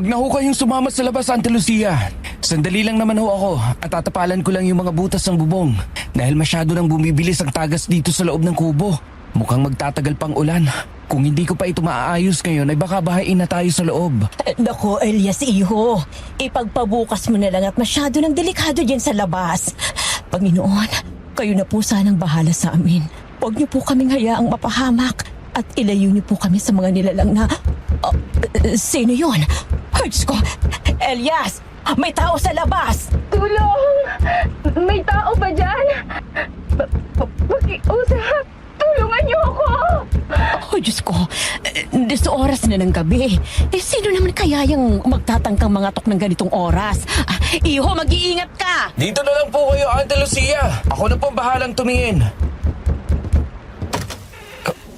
Huwag na ho kayong sumama sa labas, Ate Lucia. Sandali lang naman ho ako at tatapalan ko lang yung mga butas ng bubong dahil masyado nang bumibilis ang tagas dito sa loob ng kubo. Mukhang magtatagal pang ulan. Kung hindi ko pa ito maaayos ngayon ay baka bahain na tayo sa loob. Nako, Elias, iho. Ipagpabukas mo na lang at masyado nang delikado dyan sa labas. Panginoon, kayo na po sanang bahala sa amin. Huwag niyo po kaming hayaang mapahamak at ilayo niyo po kami sa mga nilalang na... sino yun? Diyos ko! Elias! May tao sa labas! Tulong! May tao ba dyan? Pakiusap! Tulungan niyo ako! Oh, Diyos ko! 10 oras na ng gabi. Sino naman kaya yung magtatangkang mga tok ng ganitong oras? Iho, mag-iingat ka! Dito na lang po kayo, Ate Lucia. Ako na po bahalang tumingin.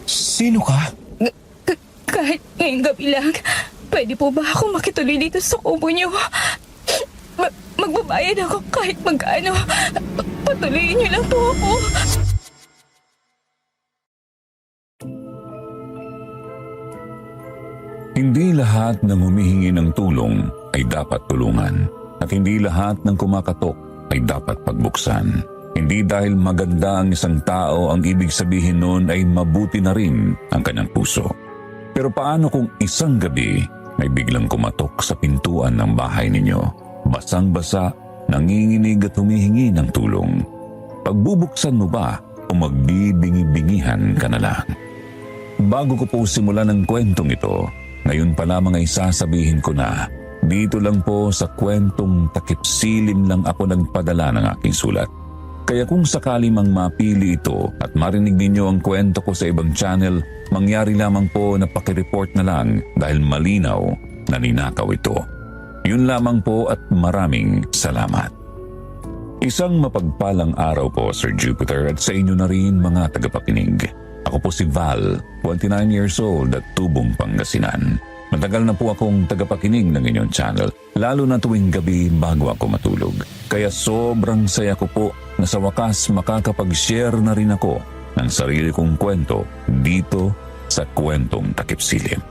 Sino ka? Kahit ngayong gabi lang, pwede po ba ako makituloy dito sa kubo niyo? Magbabayad ako kahit magkano. Patuloyin niyo lang po ako. Hindi lahat ng humihingi ng tulong ay dapat tulungan at hindi lahat ng kumakatok ay dapat pagbuksan. Hindi dahil maganda ang isang tao ang ibig sabihin nun ay mabuti na rin ang kanyang puso. Pero paano kung isang gabi may biglang kumatok sa pintuan ng bahay ninyo? Basang-basa, nanginginig at humihingi ng tulong. Pagbubuksan mo ba o magbibingi-bingihan ka na lang? Bago ko po simulan ang kwentong ito, ngayon pa lamang ay sasabihin ko na dito lang po sa kwentong Takip Silim lang ako nagpadala ng aking sulat. Kaya kung sakali mang mapili ito at marinig ninyo ang kwento ko sa ibang channel, mangyari lamang po na pakireport na lang dahil malinaw na ninakaw ito. Yun lamang po at maraming salamat. Isang mapagpalang araw po, Sir Jupiter, at sa inyo na rin mga tagapakinig. Ako po si Val, 29 years old at Tubong, Pangasinan. Matagal na po akong tagapakinig ng inyong channel, lalo na tuwing gabi bago ako matulog. Kaya sobrang saya ko po na sa wakas makakapag-share na rin ako ng sarili kong kwento dito sa kwentong Takip Silim.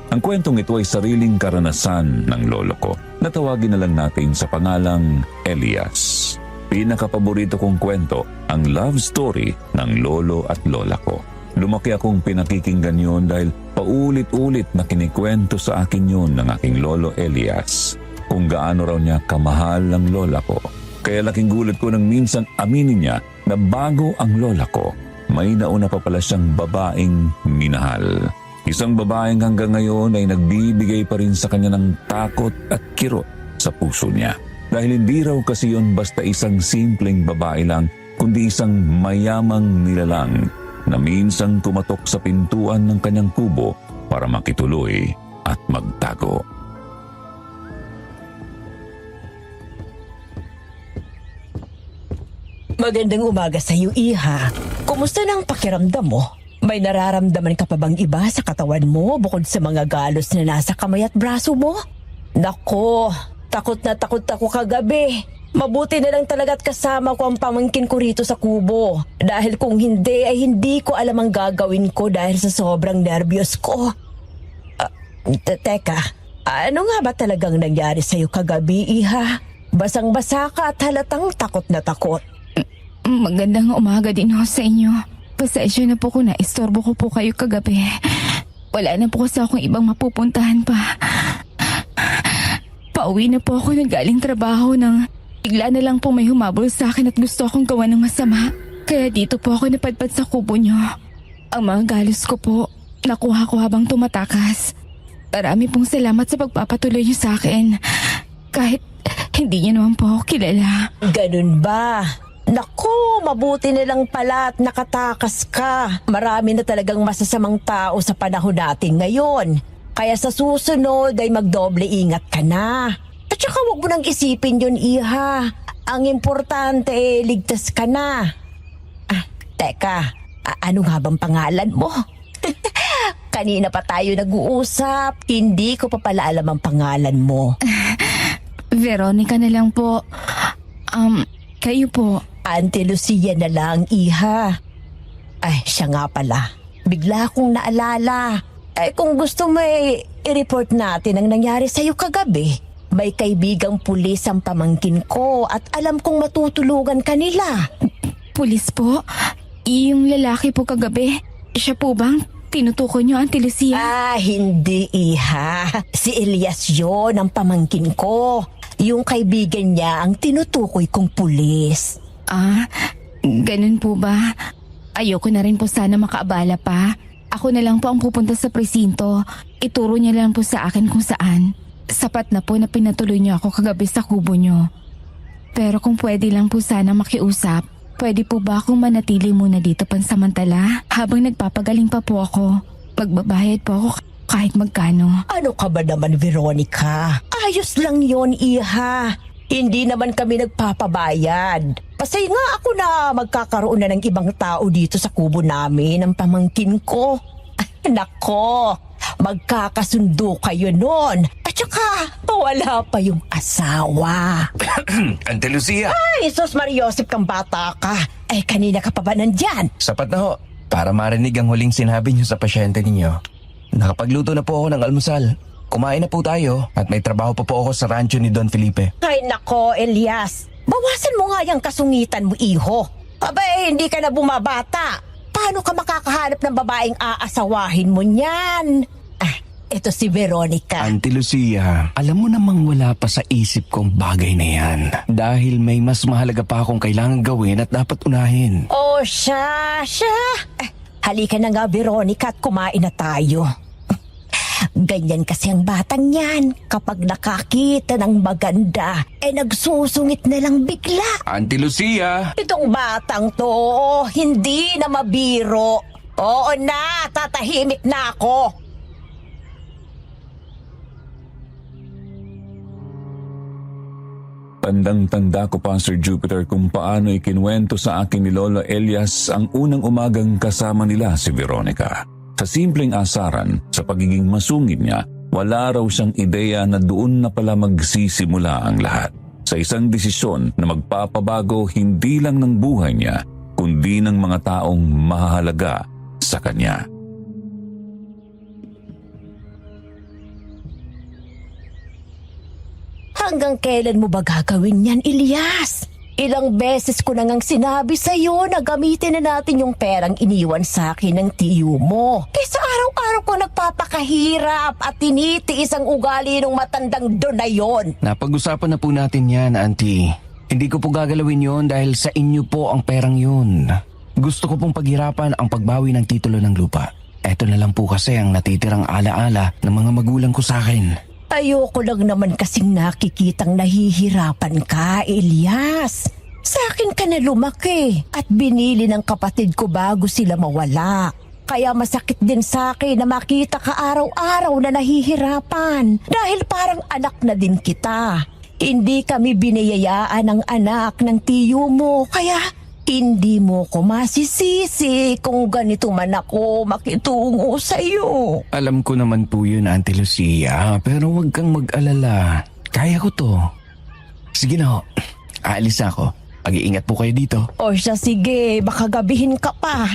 Ang kwentong ito ay sariling karanasan ng lolo ko na tawagin na lang natin sa pangalang Elias. Pinakapaborito kong kwento ang love story ng lolo at lola ko. Lumaki akong pinakikinggan yun dahil paulit-ulit na kinikwento sa akin yun ng aking lolo Elias kung gaano raw niya kamahal ang lola ko. Kaya laking gulat ko nang minsan aminin niya na bago ang lola ko, may nauna pa pala siyang babaeng minahal. Isang babaeng hanggang ngayon ay nagbibigay pa rin sa kanya ng takot at kirot sa puso niya. Dahil hindi raw kasi yun basta isang simpleng babae lang, kundi isang mayamang nilalang na minsang tumatok sa pintuan ng kanyang kubo para makituloy at magtago. Magandang umaga sa iyo, Iha. Kumusta na ang pakiramdam mo? May nararamdaman ka pa bang iba sa katawan mo bukod sa mga galos na nasa kamay at braso mo? Nako, takot na takot ako kagabi. Mabuti na lang talaga at kasama ko ang pamangkin ko rito sa kubo. Dahil kung hindi ay hindi ko alam ang gagawin ko dahil sa sobrang nervyos ko. Teka, ano nga ba talagang nangyari sa iyo kagabi, Iha? Basang-basa ka at halatang takot na takot. Magandang umaga din ho sa inyo. Pasensya na po kung naistorbo ko po kayo kagabi. Wala na po kasi akong ibang mapupuntahan pa. Pauwi na po ako nang galing trabaho nang bigla na lang po may humabol sa akin at gusto akong gawa ng masama. Kaya dito po ako napadpad sa kubo nyo. Ang mga galos ko po, nakuha ko habang tumatakas. Marami pong salamat sa pagpapatuloy nyo sa akin. Kahit hindi nyo naman po ako kilala. Ganun ba? Naku, mabuti na lang pala at nakatakas ka. Marami na talagang masasamang tao sa panahon natin ngayon. Kaya sa susunod ay magdoble ingat ka na. At saka huwag mo nang isipin yun, Iha. Ang importante ligtas ka na. Teka, ano nga bang pangalan mo? Kanina pa tayo nag-uusap. Hindi ko pa pala alam ang pangalan mo. Veronica na lang po. Kayo po. Ate Lucia na lang, Iha. Ay, siya nga pala. Bigla akong naalala. Kung gusto mo i-report natin ang nangyari sa'yo kagabi. May kaibigang pulis ang pamangkin ko at alam kong matutulungan kanila. Pulis po? Yung lalaki po kagabi, siya po bang tinutukoy niyo, Auntie Lucia? Hindi, iha. Si Elias yon ang pamangkin ko. Yung kaibigan niya ang tinutukoy kong pulis. Ganun po ba? Ayoko na rin po sana makaabala pa. Ako na lang po ang pupunta sa presinto. Ituro niya lang po sa akin kung saan. Sapat na po na pinatuloy niyo ako kagabi sa kubo niyo. Pero kung pwede lang po sana makiusap, pwede po ba akong manatili muna dito pansamantala habang nagpapagaling pa po ako? Magbabayad po ako kahit magkano. Ano ka ba naman, Veronica? Ayos lang yon, iha. Hindi naman kami nagpapabayad. Pasay nga ako na magkakaroon na ng ibang tao dito sa kubo namin ng pamangkin ko. Nako, magkakasundo kayo nun. At saka, wala pa yung asawa. Auntie Lucia, Ay, Sos Mariosep kang bata ka. Kanina ka pa ba nandyan? sapat na ho. Para marinig ang huling sinabi niyo sa pasyente ninyo. Nakapagluto na po ako ng almusal. Kumain na po tayo at may trabaho pa po ako sa rancho ni Don Felipe. Ay nako, Elias. Bawasan mo nga yung kasungitan mo, iho. Hindi ka na bumabata. Paano ka makakahanap ng babaeng aasawahin mo niyan? Ito si Veronica. Auntie Lucia, alam mo namang wala pa sa isip kong bagay na yan. Dahil may mas mahalaga pa akong kailangan gawin at dapat unahin. Siya. Halika na nga, Veronica, at kumain na tayo. Ganyan kasi ang batang yan. Kapag nakakita ng maganda, nagsusungit na lang bigla. Auntie Lucia! Itong batang to, hindi na mabiro. Oo na, tatahimik na ako. Tandang-tanda ko pa, Sir Jupiter, kung paano ikinwento sa akin ni Lolo Elias ang unang umagang kasama nila si Veronica. Sa simpleng asaran, sa pagiging masungit niya, wala raw siyang ideya na doon na pala magsisimula ang lahat. Sa isang desisyon na magpapabago hindi lang ng buhay niya, kundi ng mga taong mahalaga sa kanya. Hanggang kailan mo ba gagawin yan, Elias? Ilang beses ko nang sinabi sa'yo na gamitin na natin yung perang iniwan sa akin ng tiyo mo. Kaysa araw-araw ko nagpapakahirap at tinitiis ang ugali ng matandang doon na yon. Napag-usapan na po natin yan, Auntie. Hindi ko po gagalawin yon dahil sa inyo po ang perang yun. Gusto ko pong paghirapan ang pagbawi ng titulo ng lupa. Eto na lang po kasi ang natitirang alaala ng mga magulang ko sa akin. Ayoko lang naman kasing nakikitang nahihirapan ka, Elias. Sa akin ka na lumaki at binili ng kapatid ko bago sila mawala. Kaya masakit din sa akin na makita ka araw-araw na nahihirapan dahil parang anak na din kita. Hindi kami biniyayaan ng anak ng tiyo mo kaya hindi mo ko masisisi kung ganito man ako makitungo sa iyo. Alam ko naman po yun, Auntie Lucia, pero huwag kang mag-alala. Kaya ko to. Sige na ho, aalis na ako. Mag-iingat po kayo dito. Siya, sige, baka gabihin ka pa.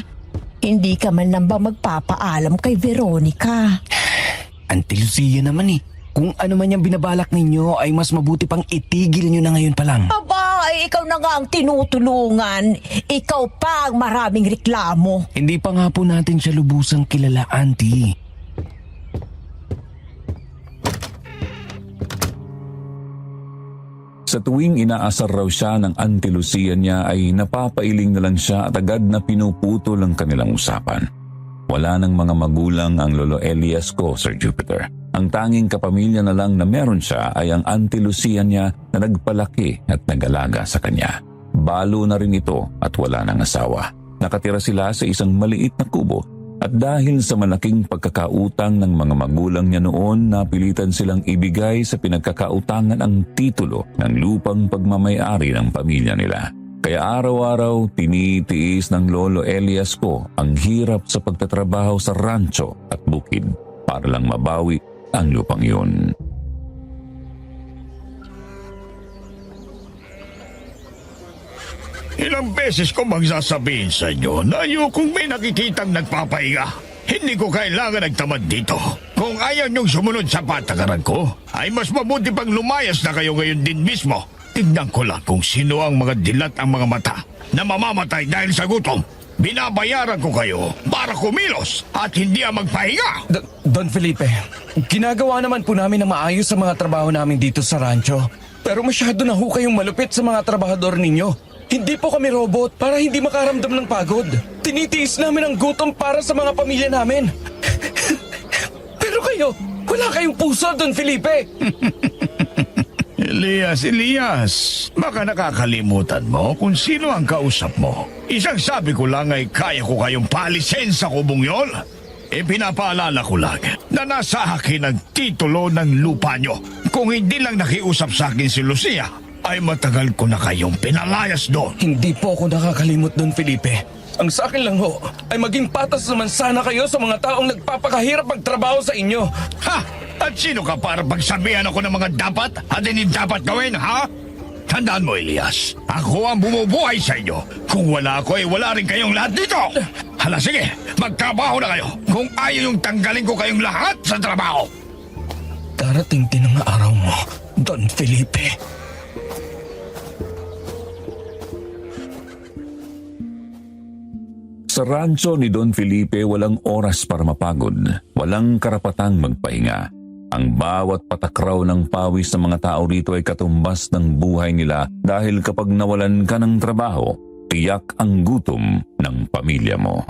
Hindi ka man lang ba magpapaalam kay Veronica? Auntie Lucia naman eh. Kung ano man yung binabalak ninyo ay mas mabuti pang itigil nyo na ngayon pa lang. Ikaw na nga ang tinutulungan. Ikaw pa ang maraming reklamo. Hindi pa nga po natin siya lubusang kilala, Auntie. Sa tuwing inaasar raw siya ng Auntie Lucia niya ay napapailing na lang siya at agad na pinuputol ang kanilang usapan. Wala ng mga magulang ang Lolo Elias ko, Sir Jupiter. Ang tanging kapamilya na lang na meron siya ay ang Auntie Lucia niya na nagpalaki at nag-alaga sa kanya. Balo na rin ito at wala ng asawa. Nakatira sila sa isang maliit na kubo at dahil sa malaking pagkakautang ng mga magulang niya noon, napilitan silang ibigay sa pinagkakautangan ang titulo ng lupang pagmamay-ari ng pamilya nila. Kaya araw-araw tinitiis ng Lolo Elias ko ang hirap sa pagtatrabaho sa rancho at bukid para lang mabawi ang lupang yun. Ilang beses ko bang sasabihin sa inyo na ayokong may nakikitang nagpapahinga? Hindi ko kailangan nagtamad dito. Kung ayaw niyong sumunod sa patakaran ko, ay mas mabuti pang lumayas na kayo ngayon din mismo. Tignan ko lang kung sino ang mga dilat ang mga mata na mamamatay dahil sa gutom. Binabayaran ko kayo para kumilos at hindi ang magpahinga. Don Felipe, ginagawa naman po namin na maayos sa mga trabaho namin dito sa rancho. Pero masyado na ho kayong malupit sa mga trabahador ninyo. Hindi po kami robot para hindi makaramdam ng pagod. Tinitiis namin ang gutom para sa mga pamilya namin. Pero kayo, wala kayong puso, Don Felipe. Elias, baka nakakalimutan mo kung sino ang kausap mo. Isang sabi ko lang ay kaya ko kayong paalisin sa kubong yon. Pinapaalala ko lang na nasa akin ang titulo ng lupa nyo. Kung hindi lang nakiusap sa akin si Lucia, ay matagal ko na kayong pinalayas doon. Hindi po ako nakakalimot, Don Felipe. Ang sa akin lang ho, ay maging patas naman sana kayo sa mga taong nagpapakahirap magtrabaho sa inyo. Ha? At sino ka para pagsabihan ako ng mga dapat at hindi dapat gawin, ha? Tandaan mo, Elias, ako ang bumubuhay sa inyo. Kung wala ako, ay wala rin kayong lahat dito. Hala, sige, magtrabaho na kayo. Kung ayaw yung tanggalin ko kayong lahat sa trabaho. Darating din ang araw mo, Don Felipe. Sa rancho ni Don Felipe, walang oras para mapagod, walang karapatang magpahinga. Ang bawat patakraw ng pawis ng mga tao rito ay katumbas ng buhay nila dahil kapag nawalan ka ng trabaho, tiyak ang gutom ng pamilya mo.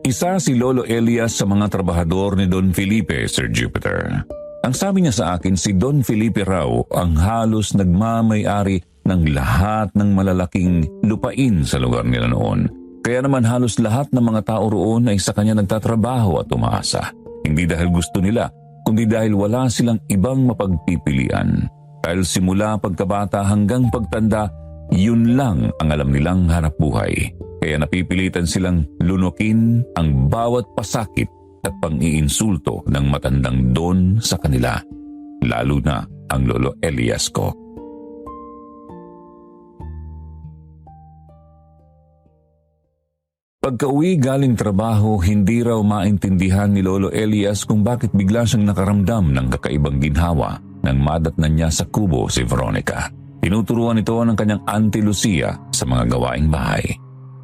Isa si Lolo Elias sa mga trabahador ni Don Felipe, Sir Jupiter. Ang sabi niya sa akin, si Don Felipe raw ang halos nagmamay-ari ng lahat ng malalaking lupain sa lugar nila noon. Kaya naman halos lahat ng mga tao roon ay sa kanya nagtatrabaho at umaasa. Hindi dahil gusto nila, kundi dahil wala silang ibang mapagpipilian. Dahil simula pagkabata hanggang pagtanda, yun lang ang alam nilang hanap buhay. Kaya napipilitan silang lunukin ang bawat pasakit at pang-iinsulto ng matandang Don sa kanila. Lalo na ang Lolo Elias ko. Pagka-uwi galing trabaho, hindi raw maintindihan ni Lolo Elias kung bakit bigla siyang nakaramdam ng kakaibang ginhawa nang madatnan niya sa kubo si Veronica. Tinuturuan ito ng kanyang Auntie Lucia sa mga gawaing bahay.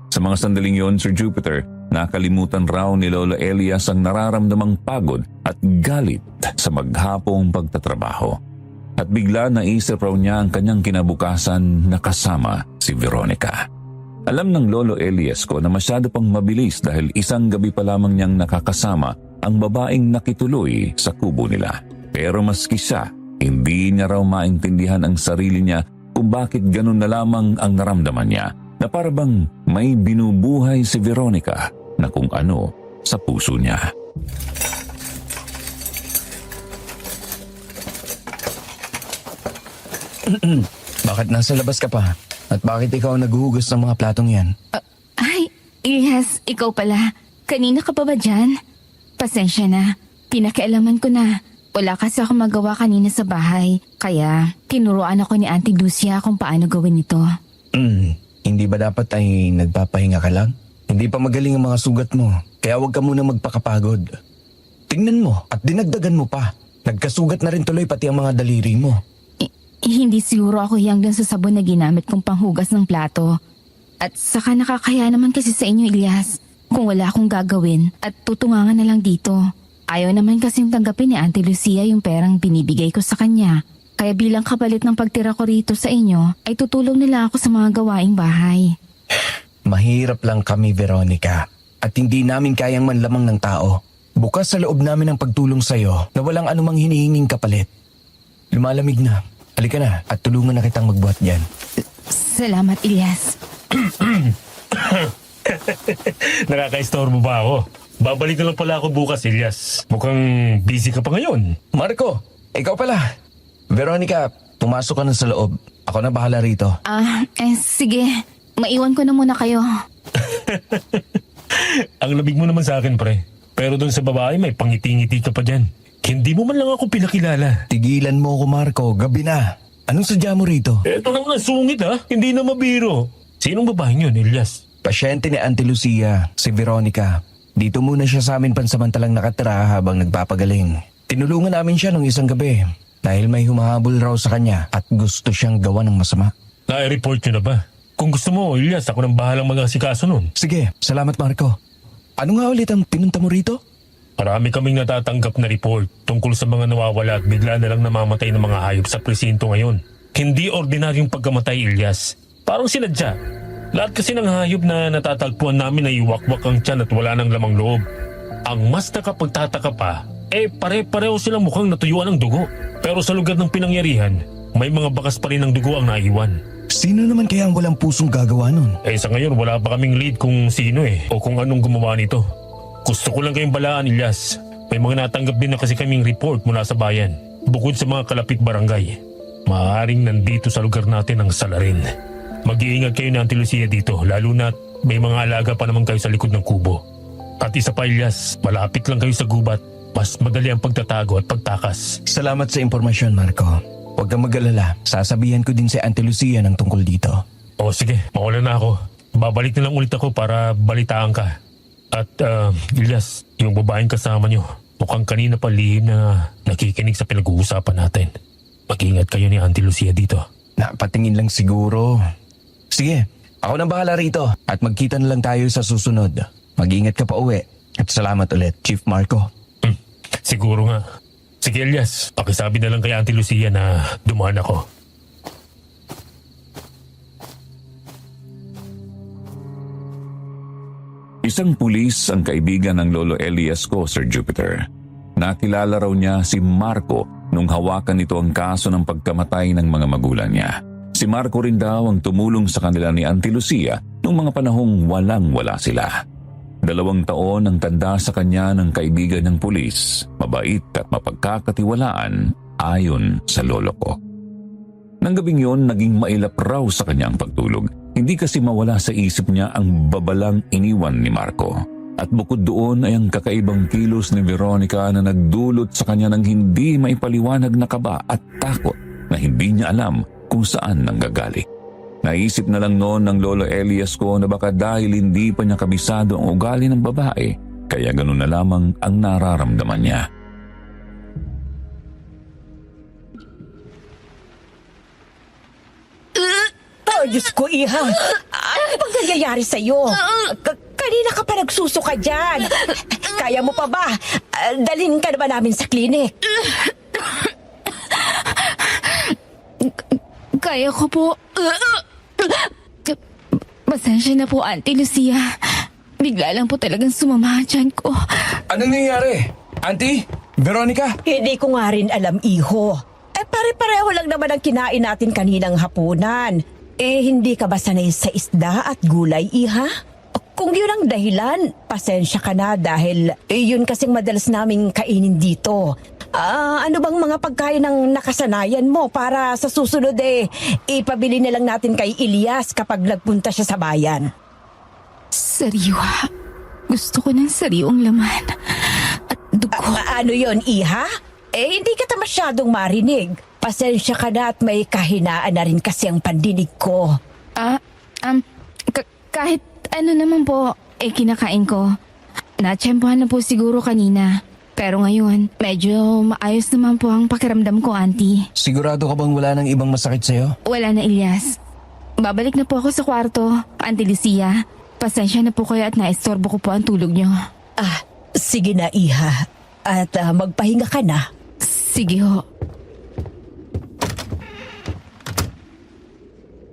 Sa mga sandaling yon, Sir Jupiter, nakalimutan raw ni Lolo Elias ang nararamdamang pagod at galit sa maghapong pagtatrabaho. At bigla naisip raw niya ang kanyang kinabukasan na kasama si Veronica. Alam ng Lolo Elias ko na masyado pang mabilis dahil isang gabi pa lamang niyang nakakasama ang babaeng nakituloy sa kubo nila. Pero maski siya, hindi niya raw maintindihan ang sarili niya kung bakit ganun na lamang ang naramdaman niya na parabang may binubuhay si Veronica na kung ano sa puso niya. Bakit nasa labas ka pa? At bakit ikaw naghuhugas ng mga platong yan? Ay, yes, ikaw pala. Kanina ka pa ba dyan? Pasensya na. Pinakialaman ko na. Wala kasi ako magawa kanina sa bahay. Kaya, tinuruan ako ni Auntie Lucia kung paano gawin ito. Hindi ba dapat ay nagpapahinga ka lang? Hindi pa magaling ang mga sugat mo. Kaya huwag ka muna magpakapagod. Tingnan mo at dinagdagan mo pa. Nagkasugat na rin tuloy pati ang mga daliri mo. Hindi siguro ako hiyang sa sabon na ginamit kong panghugas ng plato. At saka nakakaya naman kasi sa inyo, Elias, kung wala akong gagawin at tutungangan na lang dito. Ayaw naman kasing tanggapin ni Auntie Lucia yung perang binibigay ko sa kanya. Kaya bilang kapalit ng pagtira ko rito sa inyo, ay tutulong nila ako sa mga gawaing bahay. Mahirap lang kami, Veronica. At hindi namin kayang manlamang ng tao. Bukas sa loob namin ang pagtulong sa'yo na walang anumang hinihinging kapalit. Lumalamig na. Halika na at tulungan na kitang magbuhat dyan. Salamat, Elias. Nakaka-istorbo ba ako? Babalik na lang pala ako bukas, Elias. Mukhang busy ka pa ngayon. Marco, ikaw pala. Veronica, pumasok ka na sa loob. Ako na bahala rito. Sige. Maiwan ko na muna kayo. Ang labig mo naman sa akin, pre. Pero doon sa babae, may pangiti-ngiti ka pa dyan. Hindi mo man lang ako pinakilala. Tigilan mo ko, Marco. Gabi na. Anong sadya mo rito? Eto naman ang sungit, ha? Hindi na mabiro. Sinong babaeng yun, Elias? Pasyente ni Auntie Lucia, si Veronica. Dito muna siya sa amin pansamantalang nakatira habang nagpapagaling. Tinulungan namin siya nung isang gabi dahil may humahabol raw sa kanya at gusto siyang gawa ng masama. Na-report nyo na ba? Kung gusto mo, Elias, ako nang bahalang mag-asikaso nun. Sige, salamat Marco. Ano nga ulit ang pinunta mo rito? Marami kaming natatanggap na report tungkol sa mga nawawala at bigla na lang namamatay ng mga hayop sa presinto ngayon. Hindi ordinaryong pagkamatay, Elias. Parang sinadya. Lahat kasi ng hayop na natatagpuan namin ay iwakwak ang tiyan at wala ng lamang loob. Ang mas nakapagtataka pa, pare-pareho silang mukhang natuyuan ng dugo. Pero sa lugar ng pinangyarihan, may mga bakas pa rin ng dugo ang naiwan. Sino naman kaya ang walang pusong gagawa nun? Sa ngayon wala pa kaming lead kung sino o kung anong gumawa nito. Gusto ko lang kayong balaan, Elias. May mga natanggap din na kasi kaming report mula sa bayan. Bukod sa mga kalapit barangay, maaaring nandito sa lugar natin ang salarin. Mag-iingat kayo ni Auntie Lucia dito, lalo na may mga alaga pa naman kayo sa likod ng kubo. At isa pa, Elias, malapit lang kayo sa gubat. Mas madali ang pagtatago at pagtakas. Salamat sa impormasyon, Marco. Huwag kang mag-alala. Sasabihan ko din si Auntie Lucia ng tungkol dito. O sige, mawala na ako. Babalik na lang ulit ako para balitaan ka. At Elias, yung babaeng kasama nyo, mukhang kanina pa lihim na nakikinig sa pinag-uusapan natin. Mag-ingat kayo ni Auntie Lucia dito. Napatingin lang siguro. Sige, ako nang bahala rito at magkita na lang tayo sa susunod. Mag-ingat ka pa uwi. At salamat ulit, Chief Marco. Siguro nga. Sige Elias, pakisabi na lang kay Auntie Lucia na dumaan ako. Isang pulis ang kaibigan ng Lolo Elias ko, Sir Jupiter. Nakilala raw niya si Marco nung hawakan nito ang kaso ng pagkamatay ng mga magulang niya. Si Marco rin daw ang tumulong sa kanila ni Auntie Lucia nung mga panahong walang-wala sila. 2 taon ang tanda sa kanya ng kaibigan ng pulis, mabait at mapagkakatiwalaan ayon sa lolo ko. Nang gabing yon, naging mailap raw sa kanya ang pagtulog. Hindi kasi mawala sa isip niya ang babalang iniwan ni Marco. At bukod doon ay ang kakaibang kilos ni Veronica na nagdulot sa kanya ng hindi maipaliwanag na kaba at takot na hindi niya alam kung saan nanggagaling. Naisip na lang noon ng Lolo Elias ko na baka dahil hindi pa niya kabisado ang ugali ng babae, kaya ganun na lamang ang nararamdaman niya. Oh, Diyos ko, Iha. Ano bang nangyayari sa'yo? Kanina ka pa nagsusuka dyan. Kaya mo pa ba? Dalhin ka na ba namin sa klinik? Kaya ko po. Pasensya na po, Auntie Lucia. Bigla lang po talagang sumama ang tiyan ko. Anong nangyayari? Auntie? Veronica? Hindi ko nga rin alam, Iho. Pare-pareho lang naman ang kinain natin kaninang hapunan. Hindi ka ba sanay sa isda at gulay, Iha? Kung yun ang dahilan, pasensya ka na dahil yun kasing madalas naming kainin dito. Ano bang mga pagkain ang nakasanayan mo para sa susunod ipabili na lang natin kay Elias kapag nagpunta siya sa bayan? Sariwa. Gusto ko ng sariwang laman. At dugo. Ano yon, Iha? Hindi ka ta masyadong marinig. Pasensya ka na at may kahinaan na rin kasi ang pandinig ko. Kahit ano naman po, kinakain ko. Natsyempohan na po siguro kanina. Pero ngayon, medyo maayos naman po ang pakiramdam ko, Auntie. Sigurado ka bang wala nang ibang masakit sa'yo? Wala na, Elias. Babalik na po ako sa kwarto, Auntie Lucia. Pasensya na po kayo at naistorbo ko po ang tulog niyo. Sige na, Iha. At magpahinga ka na. Sige ho.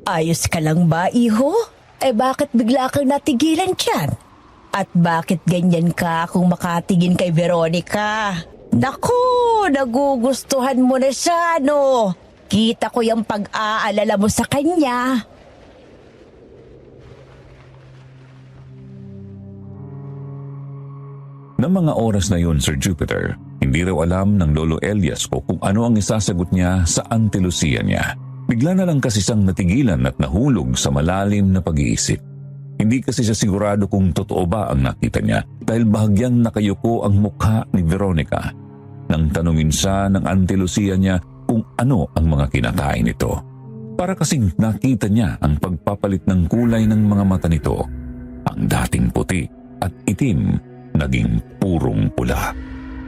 Ayos ka lang ba, Iho? Bakit bigla kang natigilan dyan? At bakit ganyan ka kung makatingin kay Veronica? Naku, nagugustuhan mo na siya, no? Kita ko yung pag-aalala mo sa kanya. Ng mga oras na yun, Sir Jupiter, hindi raw alam ng Lolo Elias ko kung ano ang isasagot niya sa Auntie Lucia niya. Bigla na lang kasi siyang natigilan at nahulog sa malalim na pag-iisip. Hindi kasi siya sigurado kung totoo ba ang nakita niya dahil bahagyang nakayuko ang mukha ni Veronica. Nang tanungin siya ng Auntie Lucia niya kung ano ang mga kinakain nito. Para kasing nakita niya ang pagpapalit ng kulay ng mga mata nito. Ang dating puti at itim naging purong pula.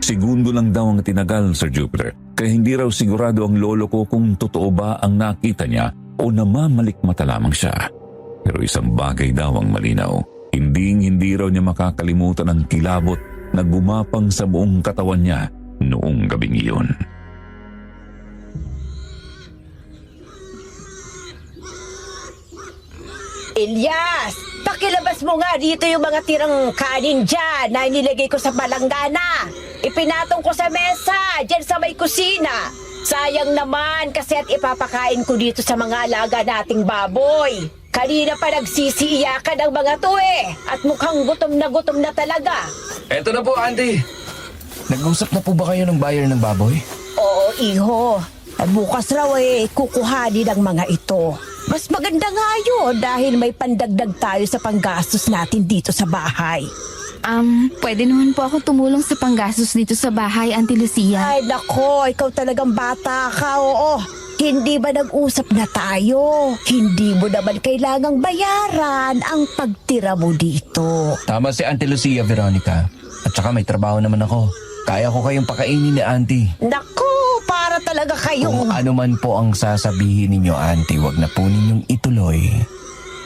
Segundo lang daw ang tinagal, Sir Jupiter, kaya hindi raw sigurado ang lolo ko kung totoo ba ang nakita niya o namamalikmata lamang siya. Pero isang bagay daw ang malinaw. Hindi raw niya makakalimutan ang kilabot na gumapang sa buong katawan niya noong gabing iyon. Ilyas! Pakilabas mo nga dito yung mga tirang kanin dyan na inilagay ko sa palanggana. Ipinatong ko sa mesa, dyan sa may kusina. Sayang naman kasi at ipapakain ko dito sa mga alaga nating baboy. Kanina pa nagsisiiyakan ang mga to at mukhang gutom na talaga. Eto na po, Auntie. Nag-usap na po ba kayo ng buyer ng baboy? Oo, iho. Bukas raw kukuhanin ang mga ito. Mas maganda nga yun dahil may pandagdag tayo sa panggastos natin dito sa bahay. Pwede naman po ako tumulong sa panggastos dito sa bahay, Auntie Lucia. Ay nako, ikaw talagang bata ka, oo. Hindi ba nag-usap na tayo? Hindi mo naman kailangang bayaran ang pagtira mo dito. Tama si Auntie Lucia, Veronica. At saka may trabaho naman ako. Kaya ko kayong pakainin ni Auntie. Naku, para talaga Kung kayong... ano man po ang sasabihin ninyo, Auntie, wag na po ninyong ituloy.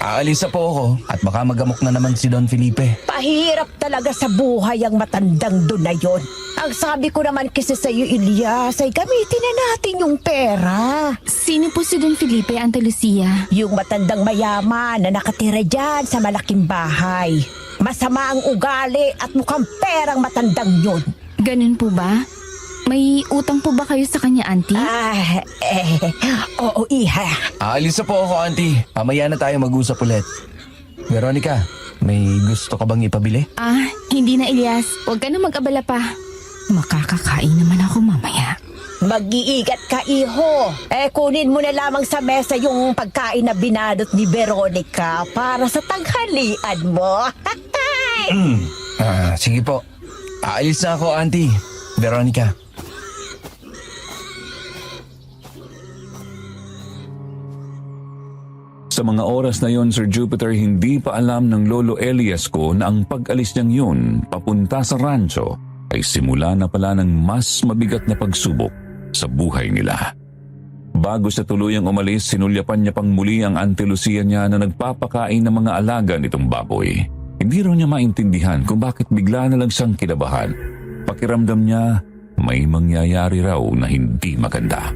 Aalis na po ako at baka magamok na naman si Don Felipe. Pahirap talaga sa buhay ang matandang doon na yon. Ang sabi ko naman kasi sa iyo, Ilyas, ay gamitin na natin yung pera. Sino po si Don Felipe, Auntie Lucia? Yung matandang mayaman na nakatira dyan sa malaking bahay. Masama ang ugali at mukhang perang matandang yun. Ganun po ba? May utang po ba kayo sa kanya, Auntie? Oo, iha. Aalis na po ako, Auntie. Mamaya na tayo mag-usap ulit. Veronica, may gusto ka bang ipabili? Hindi na, Ilyas. Huwag ka na mag-abala pa. Makakakain naman ako mamaya. Mag-iigat ka, iho. Kunin mo na lamang sa mesa yung pagkain na binadot ni Veronica para sa tanghalian mo. Sige po. Aalis na ako, Auntie. Veronica. Sa mga oras na yon, Sir Jupiter, hindi pa alam ng Lolo Elias ko na ang pag-alis niyang yun papunta sa rancho ay simula na pala ng mas mabigat na pagsubok sa buhay nila. Bago siya tuluyang umalis, sinulyapan niya pang muli ang Auntie Lucia niya na nagpapakain ng mga alaga nitong baboy. Hindi raw niya maintindihan kung bakit bigla na lang siyang kinabahan. Pakiramdam niya may mangyayari raw na hindi maganda.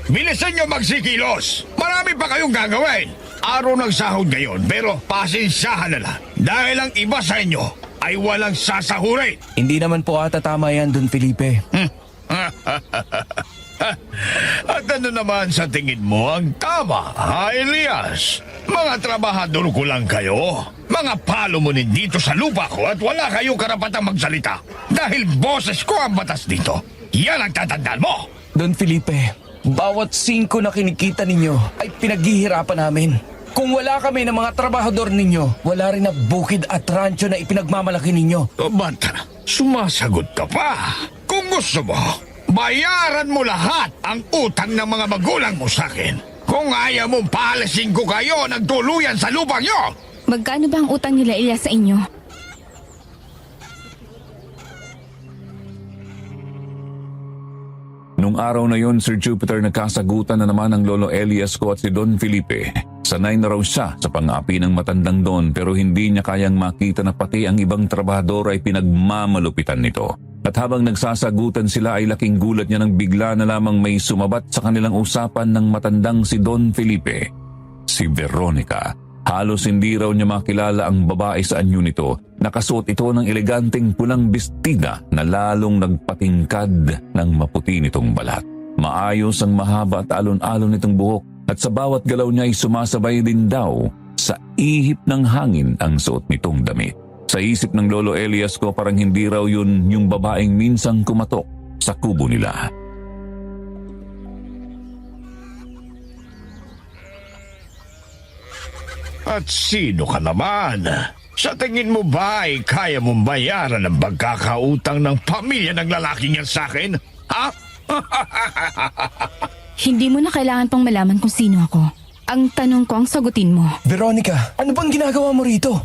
Bilisan nyo magsikilos! Marami pa kayong gagawin! Araw ng sahod ngayon, pero pasensyahan na lang. Dahil ang iba sa inyo ay walang sasahurin. Hindi naman po ata tama yan, Don Felipe. At ano naman sa tingin mo ang tama, ha, Elias? Mga trabahador ko lang kayo. Mga palomunin dito sa lupa ko at wala kayong karapatang magsalita. Dahil boses ko ang batas dito. Yan ang tatandaan mo. Don Felipe, bawat 5 na kinikita ninyo ay pinaghihirapan namin. Kung wala kami ng mga trabahador ninyo, wala rin na bukid at rancho na ipinagmamalaki ninyo. O ba't sumasagot ka pa? Kung gusto mo, bayaran mo lahat ang utang ng mga magulang mo sa akin. Kung ayaw mong paalisin ko kayo ng tuluyan sa lupang nyo. Magkano ba ang utang nila, Ilyas, sa inyo? Nung araw na yon, Sir Jupiter, nagkasagutan na naman ang Lolo Elias ko at si Don Felipe. Sanay na raw siya sa pang-api ng matandang Don pero hindi niya kayang makita na pati ang ibang trabahador ay pinagmamalupitan nito. At habang nagsasagutan sila ay laking gulat niya nang bigla na lamang may sumabat sa kanilang usapan ng matandang si Don Felipe. Si Veronica. Halos hindi raw niya makilala ang babae sa anyo nito. Nakasuot ito ng eleganteng pulang bestida na lalong nagpatingkad ng maputi nitong balat. Maayos ang mahaba at alon-alon nitong buhok at sa bawat galaw niya ay sumasabay din daw sa ihip ng hangin ang suot nitong damit. Sa isip ng Lolo Elias ko parang hindi raw yun yung babaeng minsang kumatok sa kubo nila. At sino ka naman? Sa tingin mo ba ay kaya mong bayaran ang pagkakautang ng pamilya ng lalaking yan sa akin? Ha? Hindi mo na kailangan pang malaman kung sino ako. Ang tanong ko ang sagutin mo. Veronica, ano bang ginagawa mo rito?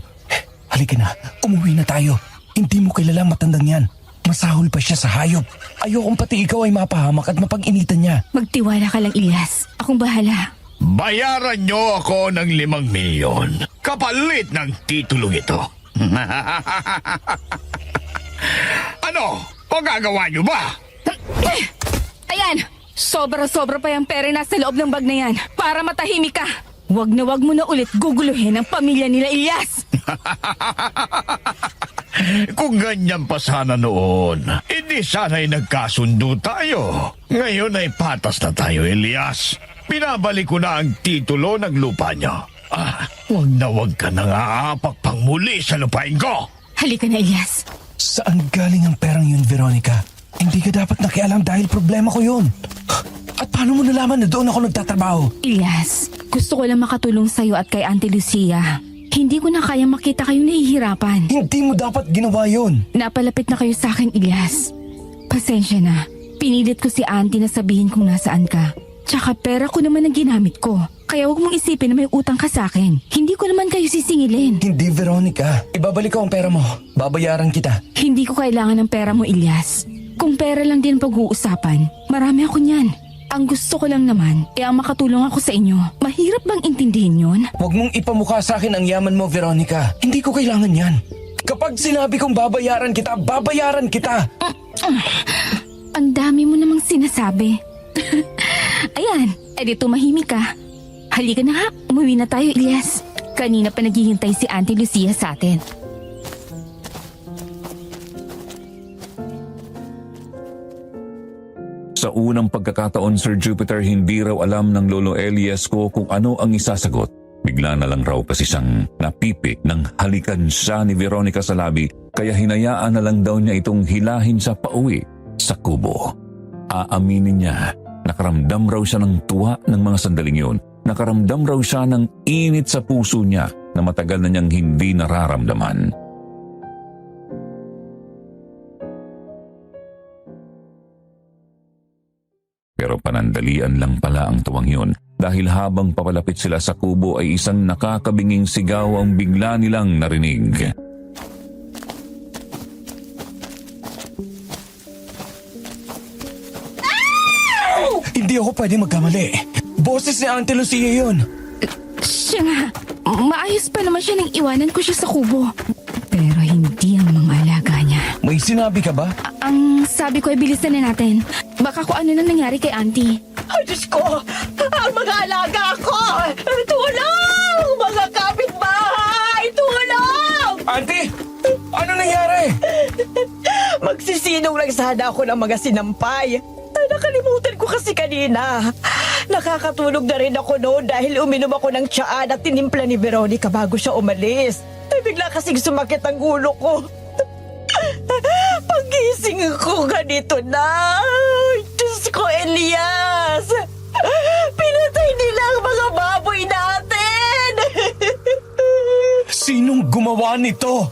Halika na, umuwi na tayo. Hindi mo kilala matandang yan. Masahol pa siya sa hayop. Ayokong pati ikaw ay mapahamak at mapag-initan niya. Magtiwala ka lang, Ilyas. Akong bahala. Bayaran niyo ako ng 5 milyon. Kapalit ng titulong ito. Ano? Magagawa niyo ba? Ayan! Sobra-sobra pa yung pera nasa loob ng bag na yan para matahimik ka. Wag mo na ulit guguluhin ang pamilya nila, Ilyas. Kung ganyan pa sana noon, hindi sana'y nagkasundo tayo. Ngayon ay patas na tayo, Elias. Pinabalik ko na ang titulo ng lupa niyo. Wag ka nang aapak pang muli sa lupain ko. Halika na, Ilyas. Saan galing ang perang yun, Veronica? Hindi ka dapat nakialam dahil problema ko yun. At paano mo nalaman na doon ako nagtatrabaho? Ilyas, gusto ko lang makatulong sa'yo at kay Auntie Lucia. Hindi ko na kaya makita kayong nahihirapan. Hindi mo dapat ginawa yun. Napalapit na kayo sa akin, Ilyas. Pasensya na. Pinilit ko si Auntie na sabihin kung nasaan ka. Tsaka pera ko naman ang ginamit ko. Kaya huwag mong isipin na may utang ka sa akin. Hindi ko naman kayo sisingilin. Hindi, Veronica. Ibabalik ko ang pera mo. Babayaran kita. Hindi ko kailangan ng pera mo, Ilyas. Kung pera lang din pag-uusapan, marami ako niyan. Ang gusto ko lang naman, ang makatulong ako sa inyo. Mahirap bang intindihin yun? Huwag mong ipamukha sa akin ang yaman mo, Veronica. Hindi ko kailangan yan. Kapag sinabi kong babayaran kita, babayaran kita. Ang dami mo namang sinasabi. Ayan, edi tumahimik ka. Halika na nga, umuwi na tayo, Ilyas. Kanina pa naghihintay si Auntie Lucia sa atin. Sa unang pagkakataon, Sir Jupiter, hindi raw alam ng Lolo Elias ko kung ano ang isasagot. Bigla na lang raw kasi siyang napipik ng halikan siya ni Veronica sa labi, kaya hinayaan na lang daw niya itong hilahin sa pauwi sa kubo. Aaminin niya, nakaramdam raw siya ng tuwa ng mga sandaling yun. Nakaramdam raw siya ng init sa puso niya na matagal na niyang hindi nararamdaman. Pero panandalian lang pala ang tuwang yun dahil habang papalapit sila sa kubo ay isang nakakabinging sigaw ang bigla nilang narinig. Hindi ako pwede magkamali. Boses ni Auntie Lucia yun. Siya nga, maayos pa naman siya nang iwanan ko siya sa kubo. Pero hindi ang mga alaga niya. May sinabi ka ba? Ang sabi ko ay bilisan na natin. Baka kung ano nang nangyari kay Auntie. Ay, Diyos ko! Ang mga alaga ko! Tulong! Mga kapitbahay! Tulong! Auntie! Ano nangyari? Magsisinong lang sana ako ng mga sinampay. Nakalimutan ko kasi kanina. Nakakatulog na rin ako noon dahil uminom ako ng tsaa at tinimpla ni Veronica bago siya umalis. Ay, bigla kasing sumakit ang ulo ko. Pagising ko ganito na. Diyos ko, Elias! Pinatay nila ang mga baboy natin! Sinong gumawa nito?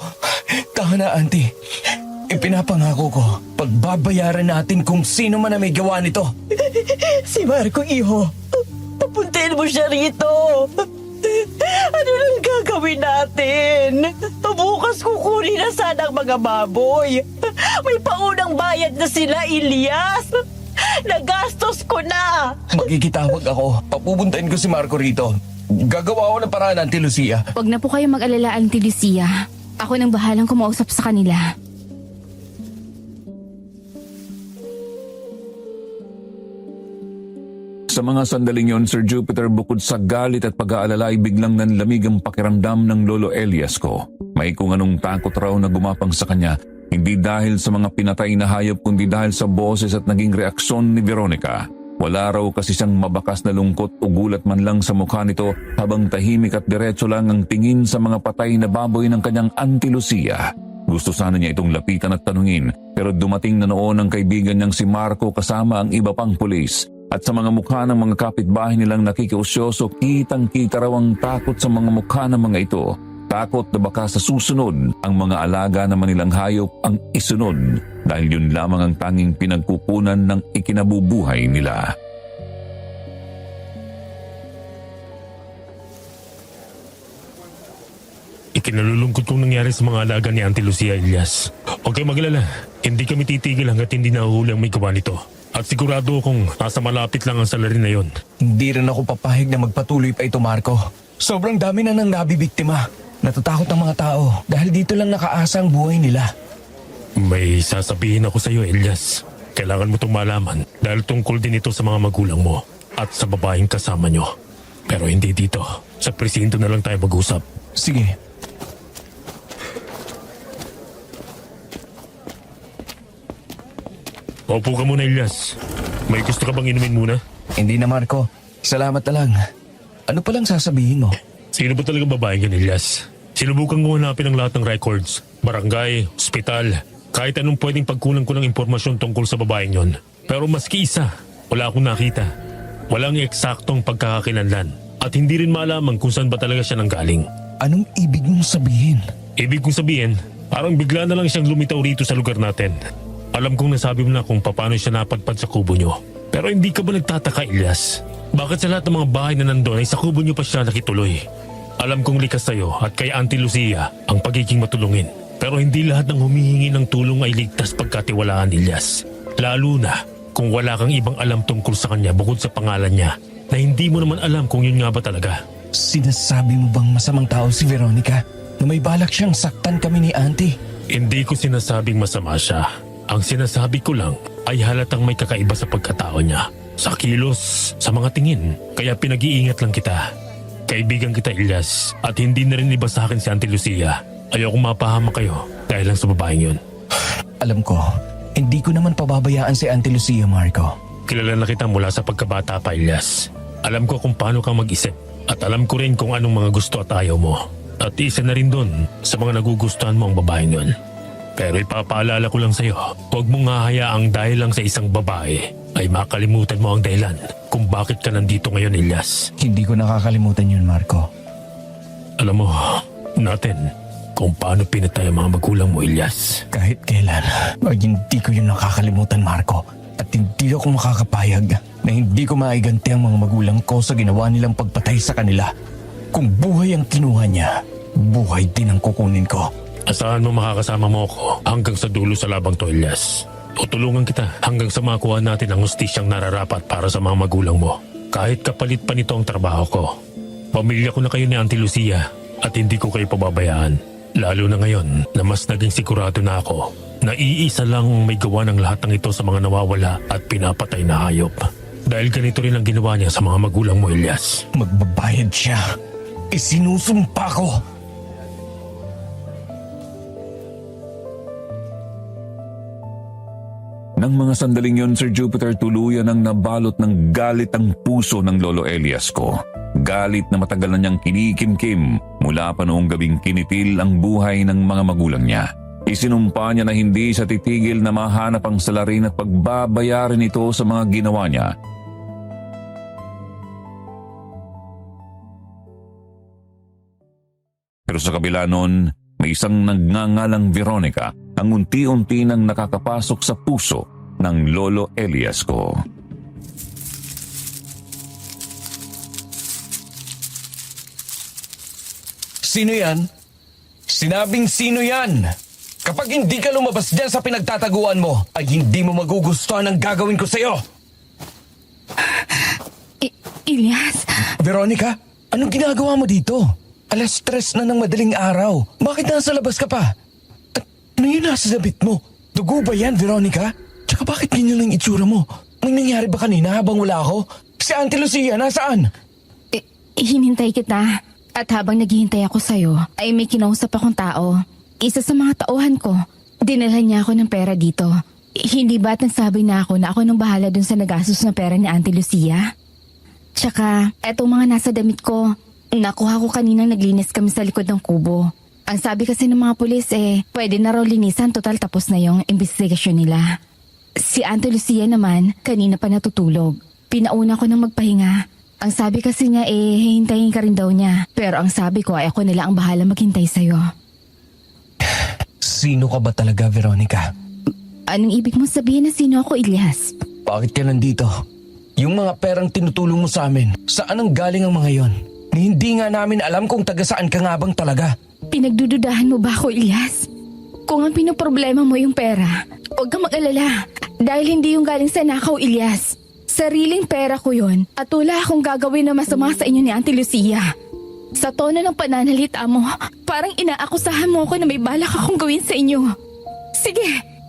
Tahan na, Auntie. Ipinapangako ko, pagbabayaran natin kung sino man na may gawa nito. Si Marco, iho. Papuntahin mo siya rito. Ano nang gagawin natin? Bukas kukunin na sana ang mga baboy. May paunang bayad na sila, Elias. Nagastos ko na. Magkikitawag ako. Papupuntahin ko si Marco rito. Gagawa ako ng paraan, Auntie Lucia. Huwag na po kayo mag-alala, Auntie Lucia. Ako nang bahalang kumausap sa kanila. Sa mga sandaling yon, Sir Jupiter, bukod sa galit at pag-aalala ay biglang nanlamig ang pakiramdam ng Lolo Elias ko. May kung anong takot raw na gumapang sa kanya, hindi dahil sa mga pinatay na hayop kundi dahil sa boses at naging reaksyon ni Veronica. Wala raw kasi siyang mabakas na lungkot o gulat man lang sa mukha nito habang tahimik at diretso lang ang tingin sa mga patay na baboy ng kanyang Auntie Lucia. Gusto sana niya itong lapitan at tanungin pero dumating na noon ang kaibigan niyang si Marco kasama ang iba pang pulis. At sa mga mukha ng mga kapitbahay nilang nakikiusyoso, kitang-kita raw ang takot sa mga mukha ng mga ito. Takot na baka sa susunod, ang mga alaga naman nilang hayop ang isunod dahil yun lamang ang tanging pinagkukunan ng ikinabubuhay nila. Kinalulungkot kong nangyari sa mga alaga ni Auntie Lucia, Elias. Huwag kayong magalala. Hindi kami titigil hanggat hindi nahuhuli ang may gawa nito. At sigurado akong nasa malapit lang ang salarin na yon. Hindi rin ako papahig na magpatuloy pa ito, Marco. Sobrang dami na nang nabibiktima. Natatakot ang mga tao dahil dito lang nakaasa ang buhay nila. May sasabihin ako sa iyo, Elias. Kailangan mo itong malaman dahil tungkol din ito sa mga magulang mo at sa babaeng kasama nyo. Pero hindi dito. Sa presinto na lang tayo mag-usap. Sige. Opo ka muna, Elias. May gusto ka bang inumin muna? Hindi na, Marco. Salamat na lang. Ano palang sasabihin mo? Sino ba talagang babaeng yan, Elias? Sinubukan ko hanapin ang lahat ng records. Barangay, ospital, kahit anong pwedeng pagkunan ko ng impormasyon tungkol sa babaeng yon. Pero maski isa, wala akong nakita. Walang eksaktong pagkakakilanlan. At hindi rin malaman kung saan ba talaga siya nanggaling. Anong ibig mong sabihin? Ibig kong sabihin, parang bigla na lang siyang lumitaw rito sa lugar natin. Alam kong nasabi mo na kung paano siya napadpad sa kubo nyo. Pero hindi ka ba nagtataka, Elias? Bakit sa lahat ng mga bahay na nandun ay sa kubo nyo pa siya nakituloy? Alam kong likas sa'yo at kay Auntie Lucia ang pagiging matulungin. Pero hindi lahat ng humihingi ng tulong ay ligtas pagkatiwalaan, Elias. Lalo na kung wala kang ibang alam tungkol sa kanya bukod sa pangalan niya na hindi mo naman alam kung yun nga ba talaga. Sinasabi mo bang masamang tao si Veronica na may balak siyang saktan kami ni Auntie? Hindi ko sinasabing masama siya. Ang sinasabi ko lang ay halatang may kakaiba sa pagkatao niya. Sa kilos, sa mga tingin. Kaya pinag-iingat lang kita. Kaibigan kita, Elias. At hindi na rin iba sa akin si Auntie Lucia. Ayokong mapahama kayo dahil lang sa babaeng yun. Alam ko, hindi ko naman pababayaan si Auntie Lucia, Marco. Kilala na kita mula sa pagkabata pa, Elias. Alam ko kung paano kang mag-isip. At alam ko rin kung anong mga gusto at ayaw mo. At isa na rin dun sa mga nagugustuhan mo ang babaeng yun. Pero ipapaalala ko lang sa'yo, huwag mong hahayaang dahil lang sa isang babae ay makalimutan mo ang dahilan kung bakit ka nandito ngayon, Elias. Hindi ko nakakalimutan yun, Marco. Alam mo, natin, kung paano pinatay ang mga magulang mo, Elias. Kahit kailan, ay hindi ko yun nakakalimutan, Marco. At hindi ako makakapayag na hindi ko maiganti ang mga magulang ko sa ginawa nilang pagpatay sa kanila. Kung buhay ang kinuha niya, buhay din ang kukunin ko. Asahan mo makakasama mo ako hanggang sa dulo sa labang to, Elias. Tutulungan kita hanggang sa makuha natin ang hustisyang nararapat para sa mga magulang mo. Kahit kapalit pa nito ang trabaho ko. Pamilya ko na kayo ni Auntie Lucia at hindi ko kayo pababayaan. Lalo na ngayon na mas naging sigurado na ako na iisa lang ang may gawa ng lahat ng ito sa mga nawawala at pinapatay na hayop. Dahil ganito rin ang ginawa niya sa mga magulang mo, Elias. Magbabayad siya. Isinusumpa ko. Nang mga sandaling yon, Sir Jupiter, tuluyan ang nabalot ng galit ang puso ng Lolo Elias ko. Galit na matagal na niyang kinikimkim mula pa noong gabing kinitil ang buhay ng mga magulang niya. Isinumpa niya na hindi siya titigil na mahanap ang salarin at pagbabayarin ito sa mga ginawa niya. Pero sa kabila nun, may isang nagngangalang Veronica ang unti-unti nang nakakapasok sa puso ng Lolo Elias ko. Sino yan? Sinabing sino yan? Kapag hindi ka lumabas dyan sa pinagtataguan mo, ay hindi mo magugustuhan ang gagawin ko sa'yo. Elias, Veronica, anong ginagawa mo dito? 3:00 na ng madaling araw. Bakit nasa labas ka pa? At ano yun nasa damit mo? Dugo ba yan, Veronica? Tsaka bakit ganyan ang itsura mo? May nangyari ba kanina habang wala ako? Si Auntie Lucia, nasaan? hinintay kita. At habang naghihintay ako sa'yo, ay may kinausap akong tao. Isa sa mga tauhan ko, dinalhan niya ako ng pera dito. Hindi ba't nagsabi na ako nang bahala dun sa nagastos ng pera ni Auntie Lucia? Tsaka, etong mga nasa damit ko, nakuha ko kaninang naglinis kami sa likod ng kubo. Ang sabi kasi ng mga pulis pwede na raw linisan, total tapos na yung investigasyon nila. Si Auntie Lucia naman, kanina pa natutulog. Pinauna ko nang magpahinga. Ang sabi kasi niya hihintayin ka rin daw niya. Pero ang sabi ko ay ako nila ang bahala maghintay sa'yo. Sino ka ba talaga, Veronica? Anong ibig mong sabihin na sino ako, Elias? Bakit ka nandito? Yung mga perang tinutulong mo sa amin, saan ang galing ang mga yon? Ni hindi nga namin alam kung taga saan ka nga bang talaga. Pinagdududahan mo ba ako, Ilyas? Kung ang pinoproblema mo yung pera, huwag kang mag-alala. Dahil hindi yung galing sa nakaw, Ilyas. Sariling pera ko yon at wala akong gagawin na masama sa inyo ni Auntie Lucia. Sa tono ng pananalita mo, parang inaakusahan mo ako na may balak akong gawin sa inyo. Sige,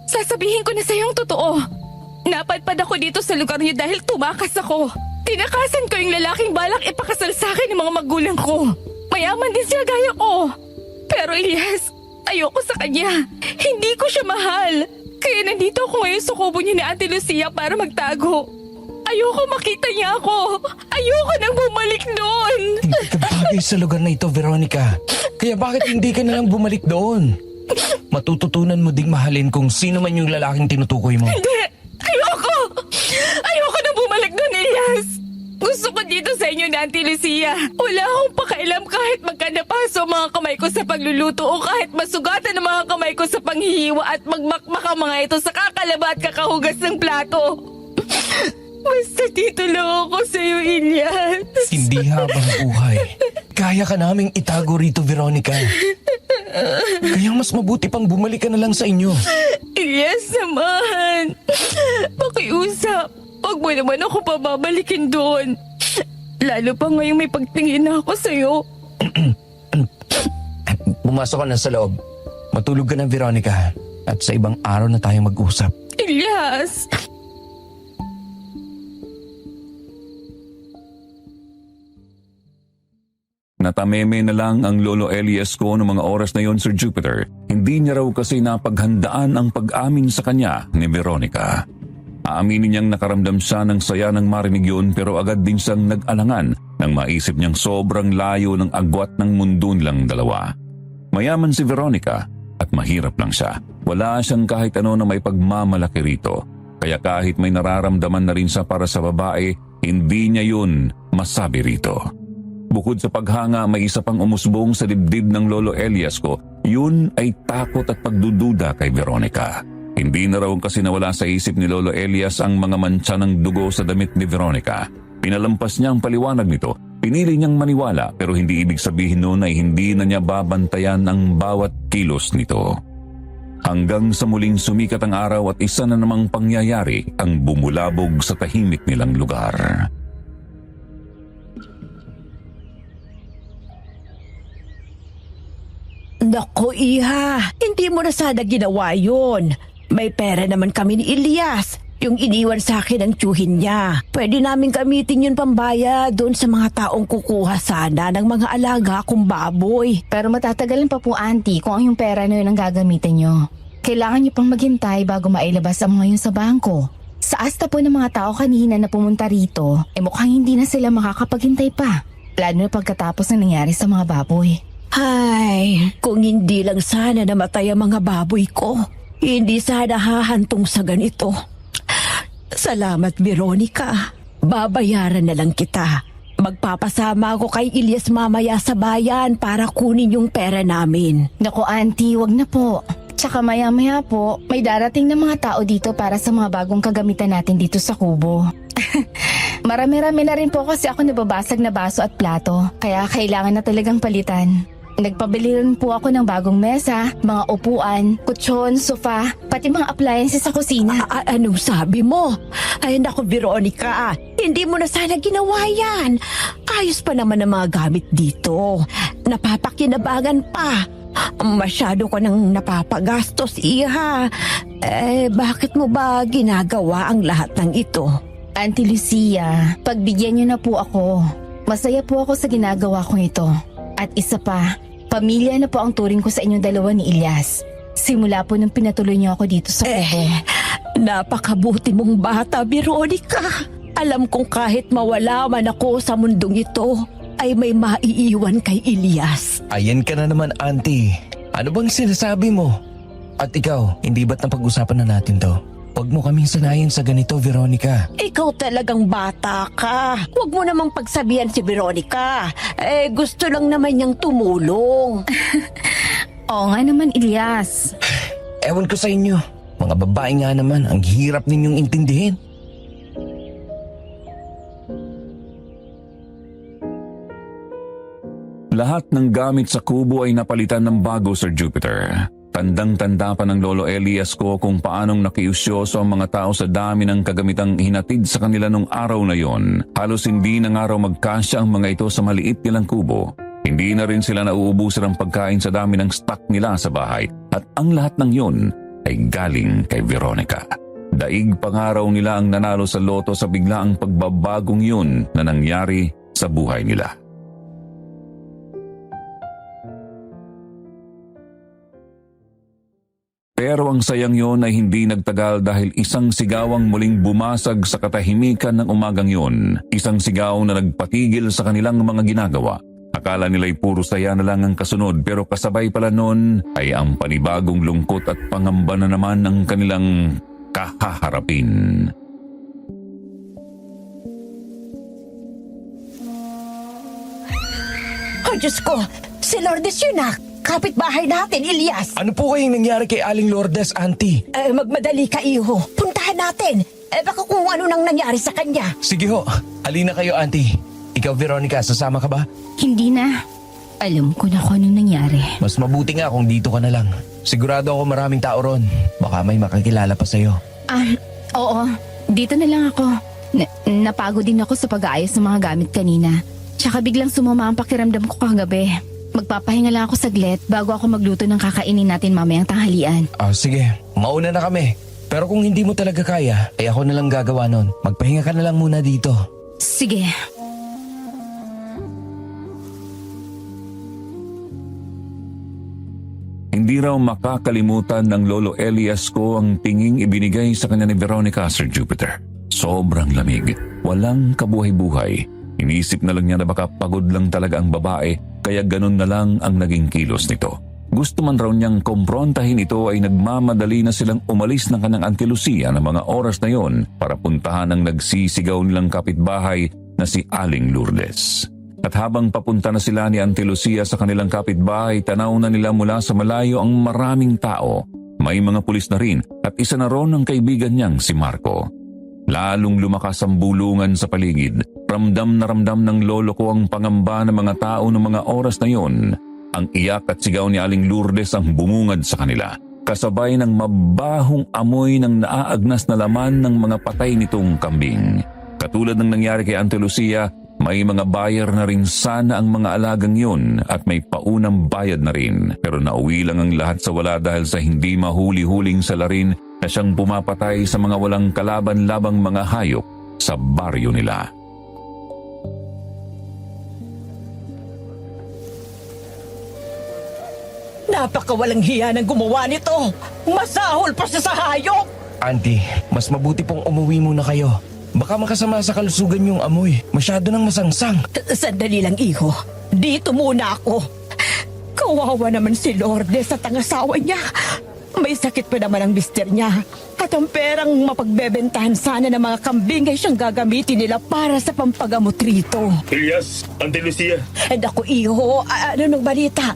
sasabihin ko na sa ang totoo. Napadpad ako dito sa lugar niyo dahil tumakas ako. Tinakasan ko yung lalaking balak ipakasal sa akin ng mga magulang ko. Mayaman din siya gaya ko. Pero Ilyas, ayoko sa kanya. Hindi ko siya mahal. Kaya nandito ako ngayon sa kubo niya ni Auntie Lucia para magtago. Ayoko makita niya ako. Ayoko nang bumalik doon. Hindi ka bagay sa lugar na ito, Veronica. Kaya bakit hindi ka na lang bumalik doon? Matututunan mo ding mahalin kung sino man yung lalaking tinutukoy mo. Hindi! Ayoko! Ayoko na bumalik doon, Ilyas! Gusto ko dito sa inyo ni Auntie Lucia. Wala akong pakailam kahit magkanapaso ang mga kamay ko sa pagluluto o kahit masugatan ang mga kamay ko sa panghihiwa at magmakmak ang mga ito sa kakalaba at kakahugas ng plato. Basta dito lang ako sa iyo, Ilyas. Hindi habang buhay. Kaya ka naming itago rito, Veronica. Kaya mas mabuti pang bumalik ka na lang sa inyo. Ilyas naman. Pakiusap. Huwag mo naman ako pababalikin doon. Lalo pa ngayong may pagtingin na ako sa'yo. Pumasok ka na sa loob. Matulog ka na, Veronica. At sa ibang araw na tayo mag-usap. Ilyas! Natameme na lang ang Lolo Elias ko noong mga oras na yon, Sir Jupiter. Hindi niya raw kasi napaghandaan ang pag-amin sa kanya ni Veronica. Aaminin niyang nakaramdam siya ng saya nang marinig yun pero agad din siyang nag-alangan nang maisip niyang sobrang layo ng agwat ng mundo nilang dalawa. Mayaman si Veronica at mahirap lang siya. Wala siyang kahit ano na may pagmamalaki rito. Kaya kahit may nararamdaman na rin siya para sa babae, hindi niya yun masabi rito. Bukod sa paghanga, may isa pang umusbong sa dibdib ng Lolo Elias ko. Yun ay takot at pagdududa kay Veronica. Hindi na raw kasi nawala sa isip ni Lolo Elias ang mga mantsa ng dugo sa damit ni Veronica. Pinalampas niya ang paliwanag nito. Pinili niyang maniwala pero hindi ibig sabihin noon ay hindi na niya babantayan ang bawat kilos nito. Hanggang sa muling sumikat ang araw at isa na namang pangyayari ang bumulabog sa tahimik nilang lugar. Nako, Iha, hindi mo na sana ginawa yun. May pera naman kami ni Ilyas. Yung iniwan sa akin ang tiyuhin niya. Pwede namin gamitin yun pambaya doon sa mga taong kukuha sana ng mga alaga kong baboy. Pero matatagalan pa po, Auntie, kung ang yung pera na yun ang gagamitin nyo. Kailangan nyo pang maghintay bago mailabas ang mga yun sa bangko. Sa asta po ng mga tao kanina na pumunta rito, mukhang hindi na sila makakapaghintay pa. Lalo na pagkatapos ng nangyari sa mga baboy. Ay, kung hindi lang sana namatay ang mga baboy ko, hindi sana hahantong sa ganito. Salamat, Veronica. Babayaran na lang kita. Magpapasama ako kay Ilyas mamaya sa bayan para kunin yung pera namin. Naku, Auntie, wag na po. Tsaka maya-maya po, may darating na mga tao dito para sa mga bagong kagamitan natin dito sa kubo. Marami-rami na rin po kasi ako nababasag na baso at plato, kaya kailangan na talagang palitan. Nagpabili rin po ako ng bagong mesa, mga upuan, kutsyon, sofa, pati mga appliances sa kusina. Anong sabi mo? Ay naku, Veronica, hindi mo na sana ginawa yan. Ayos pa naman ang mga gamit dito. Napapakinabangan pa. Masyado ka nang napapagastos, Iha. Bakit mo ba ginagawa ang lahat ng ito? Auntie Lucia, pagbigyan niyo na po ako. Masaya po ako sa ginagawa kong ito. At isa pa, pamilya na po ang turing ko sa inyong dalawa ni Ilyas. Simula po nung pinatuloy niyo ako dito sa kubo. Napakabuti mong bata, Veronica. Alam kong kahit mawala man ako sa mundong ito, ay may maiiwan kay Ilyas. Ayan ka na naman, Auntie. Ano bang sinasabi mo? At ikaw, hindi ba't napag-usapan na natin to? Huwag mo kaming sanayin sa ganito, Veronica. Ikaw talagang bata ka. Huwag mo namang pagsabihan si Veronica. Gusto lang naman niyang tumulong. Oo nga naman, Ilyas. Ewan ko sa inyo. Mga babae nga naman, ang hirap ninyong intindihin. lahat ng gamit sa kubo ay napalitan ng bago, Sir Jupiter. Tandang-tanda pa ng Lolo Elias ko kung paanong nakiusyoso ang mga tao sa dami ng kagamitang hinatid sa kanila nung araw na yon. Halos hindi na nga raw magkasya ang mga ito sa maliit nilang kubo. Hindi na rin sila nauubusan ng pagkain sa dami ng stock nila sa bahay. At ang lahat ng yon ay galing kay Veronica. Daig pangaraw nila ang nanalo sa loto sa biglaang pagbabagong yun na nangyari sa buhay nila. Pero ang sayang yon ay hindi nagtagal dahil isang sigaw ang muling bumasag sa katahimikan ng umagang yon. Isang sigaw na nagpatigil sa kanilang mga ginagawa. Akala nila'y puro saya na lang ang kasunod pero kasabay pala nun ay ang panibagong lungkot at pangamba na naman ang kanilang kahaharapin. Oh, Diyos ko! Si Lourdes yun ah! Kapitbahay natin, Elias! Ano po kayong nangyari kay Aling Lourdes, Auntie? Magmadali ka, iho. Puntahan natin. Baka kung ano nang nangyari sa kanya. Sige ho, alina kayo, Auntie. Ikaw, Veronica, sasama ka ba? Hindi na. Alam ko na kung anong nangyari. Mas mabuti nga kung dito ka na lang. Sigurado ako maraming tao ron. Baka may makakilala pa sa'yo. Oo. Dito na lang ako. Napagod din ako sa pag-aayos ng mga gamit kanina. Tsaka biglang sumama ang pakiramdam ko kagabi. Magpapahinga lang ako saglit bago ako magluto ng kakainin natin mamayang tanghalian. Sige, mauna na kami. Pero kung hindi mo talaga kaya, ay ako na lang gagawa nun. Magpahinga ka na lang muna dito. Sige. Hindi raw makakalimutan ng Lolo Elias ko ang tinging ibinigay sa kanya ni Veronica, Sir Jupiter. Sobrang lamig, walang kabuhay-buhay. Inisip na lang niya na baka pagod lang talaga ang babae, kaya ganun na lang ang naging kilos nito. Gusto man raw niyang komprontahin ito ay nagmamadali na silang umalis ng kanang Auntie Lucia ng mga oras na yon para puntahan ang nagsisigaw nilang kapitbahay na si Aling Lourdes. At habang papunta na sila ni Auntie Lucia sa kanilang kapitbahay, tanaw na nila mula sa malayo ang maraming tao. May mga pulis na rin at isa na ron ang kaibigan niyang si Marco. Lalong lumakas ang bulungan sa paligid. Ramdam na ramdam ng lolo ko ang pangamba ng mga tao ng mga oras na yon. Ang iyak at sigaw ni Aling Lourdes ang bumungad sa kanila. Kasabay ng mabahong amoy ng naaagnas na laman ng mga patay nitong kambing. Katulad ng nangyari kay Auntie Lucia, may mga buyer na rin sana ang mga alagang yun at may paunang bayad na rin. Pero nauwi lang ang lahat sa wala dahil sa hindi mahuli-huling salarin na siyang pumapatay sa mga walang kalaban-labang mga hayop sa baryo nila. Napakawalang hiya ng gumawa nito. Masahol pa siya sa hayop. Auntie, mas mabuti pong umuwi muna kayo. Baka makasama sa kalusugan yung amoy. Masyado nang masangsang. Sandali lang, iho. Dito muna ako. Kawawa naman si Lourdes at ang asawa niya. May sakit pa naman ang mister niya. At ang perang mapagbebentahan sana ng mga kambing ay siyang gagamitin nila para sa pampagamot rito. Elias, Auntie Lucia. And ako, iho, ano nung balita?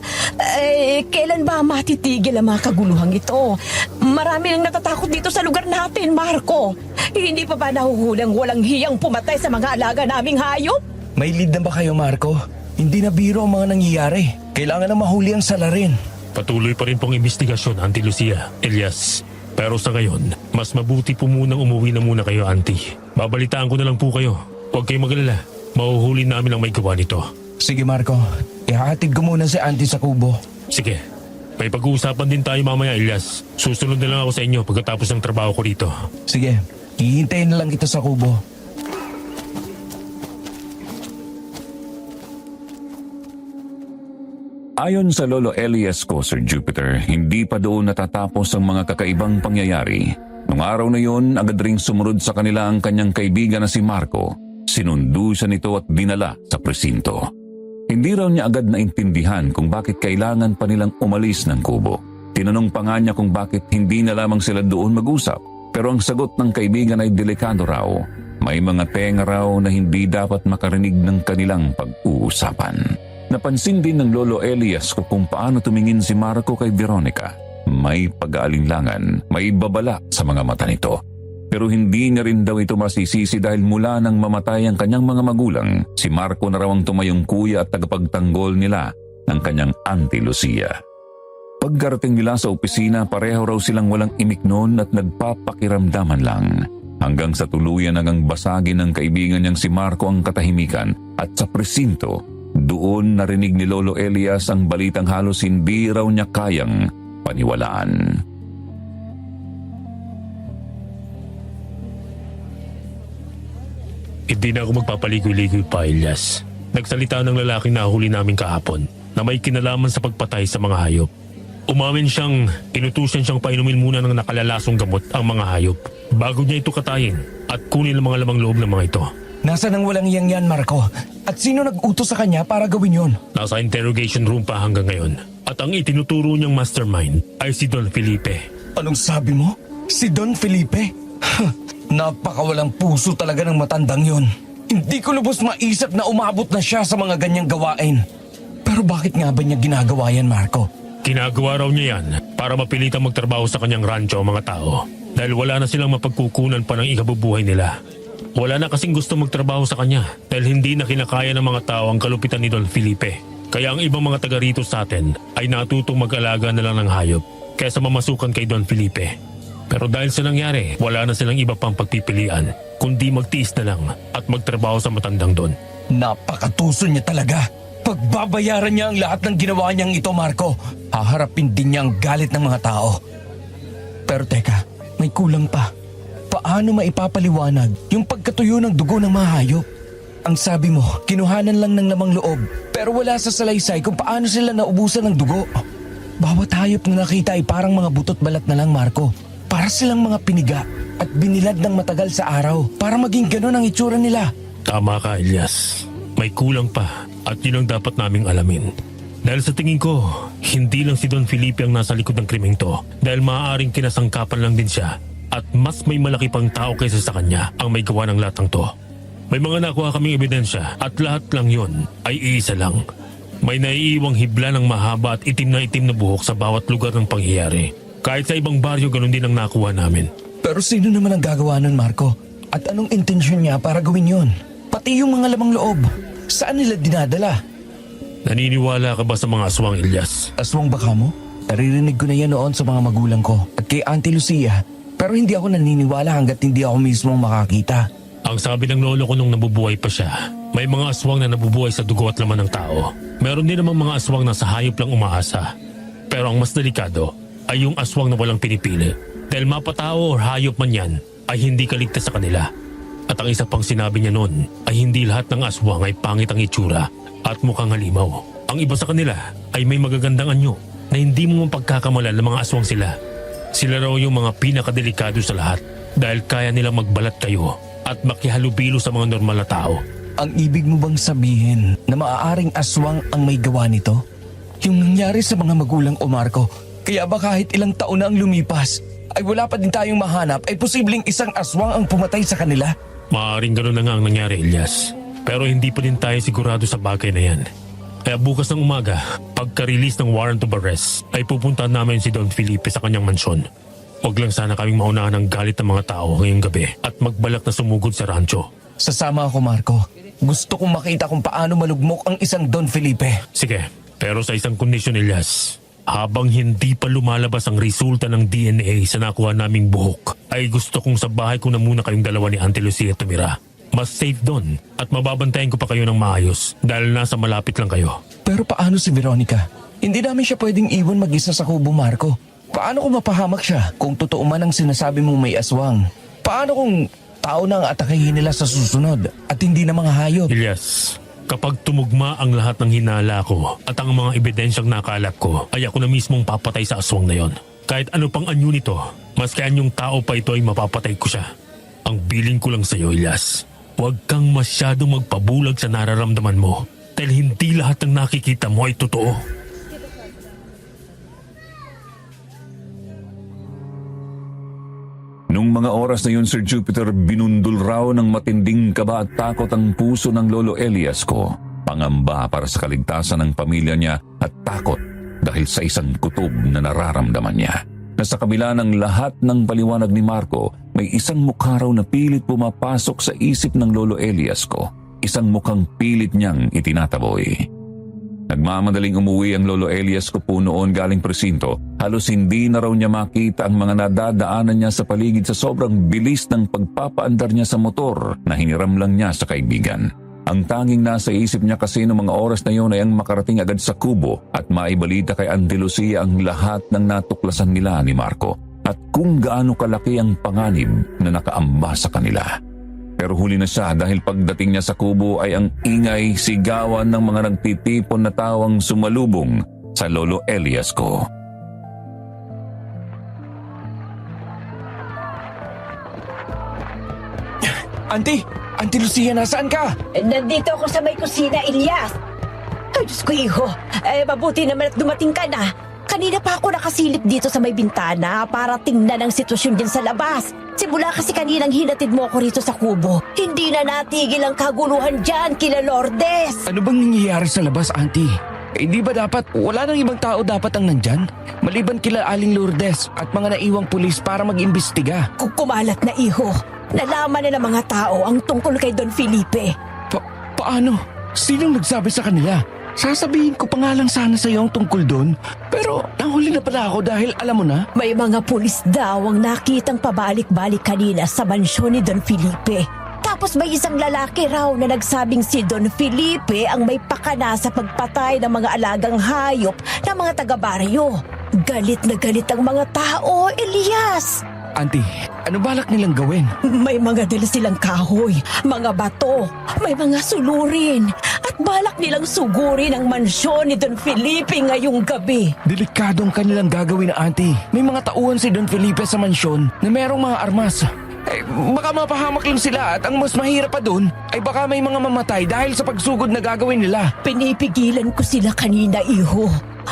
Kailan ba matitigil ang mga kaguluhang ito? Marami nang natatakot dito sa lugar natin, Marco. Hindi pa ba nahuhulang walang hiyang pumatay sa mga alaga naming hayop? May lead na ba kayo, Marco? Hindi na biro ang mga nangyayari. Kailangan na mahuli ang salarin. Patuloy pa rin pong investigasyon, Auntie Lucia, Elias. Pero sa ngayon, mas mabuti po munang umuwi na muna kayo, Auntie. Babalitaan ko na lang po kayo. Huwag kayong magalala. Mahuhuli namin ang may gawa nito. Sige, Marco. Ihahatid ko muna si Auntie sa kubo. Sige. May pag-uusapan din tayo mamaya, Elias. Susunod na lang ako sa inyo pagkatapos ng trabaho ko dito. Sige, hihintayin na lang kita sa kubo. Ayon sa Lolo Elias ko, Sir Jupiter, hindi pa doon natatapos ang mga kakaibang pangyayari. Nung araw na yon, agad ring sumunod sa kanila ang kanyang kaibigan na si Marco. Sinundo siya nito at dinala sa presinto. Hindi raw niya agad naintindihan kung bakit kailangan pa nilang umalis ng kubo. Tinanong pa nga niya kung bakit hindi na lamang sila doon mag-usap. Pero ang sagot ng kaibigan ay delikado raw. May mga tenga raw na hindi dapat makarinig ng kanilang pag-uusapan. Napansin din ng Lolo Elias ko kung paano tumingin si Marco kay Veronica. May pag-aalinlangan, may babala sa mga mata nito. Pero hindi niya rin daw ito masisisi dahil mula nang mamatay ang kanyang mga magulang, si Marco na raw ang tumayong kuya at tagapagtanggol nila ng kanyang Auntie Lucia. Pagkarating nila sa opisina, pareho raw silang walang imik noon at nagpapakiramdaman lang. Hanggang sa tuluyan hanggang basagin ng kaibigan niyang si Marco ang katahimikan at sa presinto, doon narinig ni Lolo Elias ang balitang halos hindi raw niya kayang paniwalaan. Hindi na ako magpapaligoy-ligoy pa, Elias. Nagsalita ng lalaking nahuli namin kahapon na may kinalaman sa pagpatay sa mga hayop. Umamin siyang inutusan siyang painumin muna ng nakalalasong gamot ang mga hayop bago niya ito katayin at kunin ang mga lamang loob ng mga ito. Nasa nang walang iyang yan, Marco? At sino nag-utos sa kanya para gawin yon? Nasa interrogation room pa hanggang ngayon. At ang itinuturo niyang mastermind ay si Don Felipe. Anong sabi mo? Si Don Felipe? Napakawalang puso talaga ng matandang yon. Hindi ko lubos maisip na umabot na siya sa mga ganyang gawain. Pero bakit nga ba niya ginagawa yan, Marco? Ginagawa raw niya yan para mapilitang magtrabaho sa kanyang rancho ang mga tao dahil wala na silang mapagkukunan pa ng ikabubuhay nila. Wala na kasing gusto magtrabaho sa kanya dahil hindi na kinakaya ng mga tao ang kalupitan ni Don Felipe. Kaya ang ibang mga taga rito sa atin ay natutong mag-alaga na lang ng hayop kaysa mamasukan kay Don Felipe. Pero dahil sa nangyari, wala na silang iba pang pagpipilian kundi magtiis na lang at magtrabaho sa matandang Don. Napakatuso niya talaga. Pagbabayaran niya ang lahat ng ginawa niyang ito, Marco. Haharapin din niya ang galit ng mga tao. Pero teka, may kulang pa. Paano maipapaliwanag yung pagkatuyo ng dugo ng mga hayop? Ang sabi mo, kinuhanan lang ng lamang loob, pero wala sa salaysay kung paano sila naubusan ng dugo. Bawat hayop na nakita ay parang mga butot balat na lang, Marco. Para silang mga piniga at binilad ng matagal sa araw para maging ganon ang itsura nila. Tama ka, Elias. May kulang pa at yun ang dapat naming alamin. Dahil sa tingin ko, hindi lang si Don Felipe ang nasa likod ng krimeng to dahil maaaring kinasangkapan lang din siya at mas may malaki pang tao kaysa sa kanya ang may gawa ng lahat ng to. May mga nakuha kaming ebidensya at lahat lang yon ay iisa lang. May naiiwang hibla ng mahaba at itim na buhok sa bawat lugar ng pangyayari. Kahit sa ibang baryo, ganun din ang nakuha namin. Pero sino naman ang gagawa nun, Marco? At anong intensyon niya para gawin yon? Pati yung mga lamang loob. Saan nila dinadala? Naniniwala ka ba sa mga aswang, Elias? Aswang baka mo? Naririnig ko na yan noon sa mga magulang ko at kay Auntie Lucia. Pero hindi ako naniniwala hanggat hindi ako mismo makakita. Ang sabi ng lolo ko nung nabubuhay pa siya, may mga aswang na nabubuhay sa dugo at laman ng tao. Meron din namang mga aswang na sa hayop lang umaasa. Pero ang mas delikado ay yung aswang na walang pinipili. Dahil mapatao o hayop man yan, ay hindi kaligtas sa kanila. At ang isa pang sinabi niya noon ay hindi lahat ng aswang ay pangit ang itsura at mukhang halimaw. Ang iba sa kanila ay may magagandang anyo na hindi mo mapagkakamalan ng mga aswang sila. Sila raw yung mga pinakadelikado sa lahat dahil kaya nilang magbalat kayo at makihalubilo sa mga normal na tao. Ang ibig mo bang sabihin na maaaring aswang ang may gawa nito? Yung nangyari sa mga magulang o Marco, kaya ba kahit ilang taon na ang lumipas, ay wala pa din tayong mahanap ay posibleng isang aswang ang pumatay sa kanila? Maaaring gano'n na nga ang nangyari, Elias. Pero hindi pa din tayo sigurado sa bagay na yan. Kaya bukas ng umaga, pagka-release ng warrant of arrest, ay pupuntahan namin si Don Felipe sa kanyang mansyon. Huwag lang sana kaming maunahan ng galit ng mga tao ngayong gabi at magbalak na sumugod sa rancho. Sasama ako, Marco. Gusto kong makita kung paano malugmok ang isang Don Felipe. Sige, pero sa isang kondisyon, Elias. Habang hindi pa lumalabas ang resulta ng DNA sa nakuha naming buhok, ay gusto kong sa bahay ko na muna kayong dalawa ni Auntie Lucia tumira. Mas safe doon at mababantayan ko pa kayo ng maayos dahil nasa malapit lang kayo. Pero paano si Veronica? Hindi namin siya pwedeng iwan mag-isa sa kubo, Marco. Paano kung mapahamak siya kung totoo man ang sinasabi mong may aswang? Paano kung tao na ang atakihin nila sa susunod at hindi na mga hayop? Elias, kapag tumugma ang lahat ng hinala ko at ang mga ebidensyang nakalap ko, ay ako na mismong papatay sa aswang na yon. Kahit ano pang anyo nito, maski anyong tao pa ito ay mapapatay ko siya. Ang biling ko lang sa iyo, Elias, huwag kang masyadong magpabulag sa nararamdaman mo dahil hindi lahat ng nakikita mo ay totoo. Nung mga oras na yun, Sir Jupiter, binundol raw ng matinding kaba at takot ang puso ng Lolo Elias ko. Pangamba para sa kaligtasan ng pamilya niya at takot dahil sa isang kutob na nararamdaman niya. Na sa kabila ng lahat ng paliwanag ni Marco, may isang mukha raw na pilit pumapasok sa isip ng Lolo Elias ko. Isang mukhang pilit niyang itinataboy. Nagmamadaling umuwi ang Lolo Elias ko po noon galing presinto. Halos hindi na raw niya makita ang mga nadadaanan niya sa paligid sa sobrang bilis ng pagpapaandar niya sa motor na hiniram lang niya sa kaibigan. Ang tanging nasa isip niya kasi noong mga oras na yun ay ang makarating agad sa kubo at maibalita kay Auntie Lucia ang lahat ng natuklasan nila ni Marco at kung gaano kalaki ang panganib na nakaamba sa kanila. Pero huli na siya dahil pagdating niya sa kubo ay ang ingay, sigawan ng mga nagtitipon na tawang sumalubong sa Lolo Elias ko. Auntie Lucia, nasaan ka? Nandito ako sa may kusina, Elias. Ay, Diyos ko, iho. Mabuti naman at dumating ka na. Kanina pa ako nakasilip dito sa may bintana para tingnan ang sitwasyon din sa labas. Simula kasi kaninang hinatid mo ako rito sa kubo. Hindi na natigil ang kaguluhan dyan kila Lourdes. Ano bang nangyayari sa labas, Auntie? Di ba dapat wala nang ibang tao dapat ang nandyan? Maliban kila Aling Lourdes at mga naiwang pulis para mag-imbestiga. Kumalat na, iho. Nalaman na ng mga tao ang tungkol kay Don Felipe. Paano? Sinong nagsabi sa kanila? Sasabihin ko pa nga lang sana sa iyo ang tungkol doon. Pero nahuli na pala ako dahil alam mo na. May mga pulis daw ang nakitang pabalik-balik kanina sa mansyon ni Don Felipe. Tapos may isang lalaki raw na nagsabing si Don Felipe ang may pakana sa pagpatay ng mga alagang hayop ng mga taga-baryo. Galit na galit ang mga tao, Elias. Auntie, ano balak nilang gawin? May mga dala silang kahoy, mga bato, may mga sulurin, at balak nilang sugurin ang mansyon ni Don Felipe ngayong gabi. Delikado ang kanilang gagawin na, Auntie. May mga tauhan si Don Felipe sa mansyon na merong mga armas. Baka mapahamak lang sila at ang mas mahirap pa doon ay baka may mga mamatay dahil sa pagsugod na gagawin nila. Pinipigilan ko sila kanina, iho.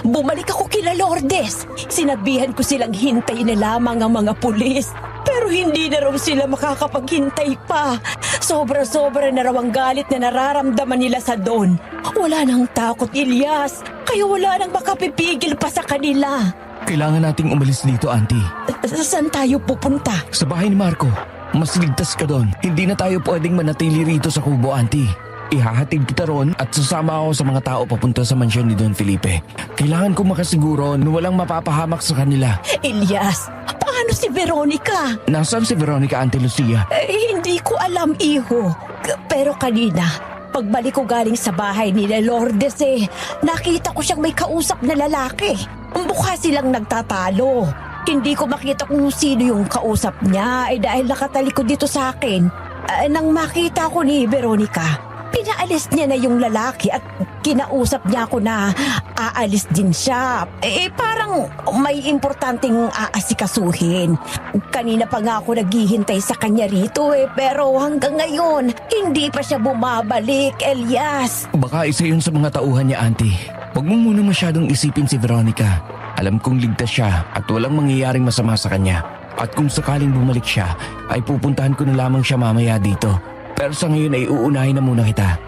Bumalik ako kila Lourdes. Sinabihan ko silang hintayin na lamang ang mga pulis. Pero hindi na raw sila makakapaghintay pa. Sobra-sobra na raw ang galit na nararamdaman nila sa Don. Wala nang takot, Elias. Kaya wala nang makapipigil pa sa kanila. Kailangan nating umalis dito, Auntie. Saan tayo pupunta? Sa bahay ni Marco. Mas ligtas ka doon. Hindi na tayo pwedeng manatili rito sa kubo, Auntie. Ihahatid kita ron at sasama ako sa mga tao papunta sa mansyon ni Don Felipe. Kailangan ko makasiguro na walang mapapahamak sa kanila. Elias, paano si Veronica? Nasaan si Veronica, Auntie Lucia? Hindi ko alam, iho. Pero kanina, pagbalik ko galing sa bahay ni Lourdes nakita ko siyang may kausap na lalaki. Mukha silang nagtatalo. Hindi ko makita kung sino yung kausap niya dahil nakatalikod dito sa akin. Nang makita ko ni Veronica, pinaalis niya na yung lalaki at kinausap niya ako na aalis din siya. Parang may importanteng aasikasuhin. Kanina pa nga ako naghihintay sa kanya rito pero hanggang ngayon, hindi pa siya bumabalik, Elias. Baka isa yun sa mga tauhan niya, Auntie. Huwag mo muna masyadong isipin si Veronica. Alam kong ligtas siya at walang mangyayaring masama sa kanya. At kung sakaling bumalik siya, ay pupuntahan ko na lamang siya mamaya dito. Pero sa ngayon ay uunahin na muna kita.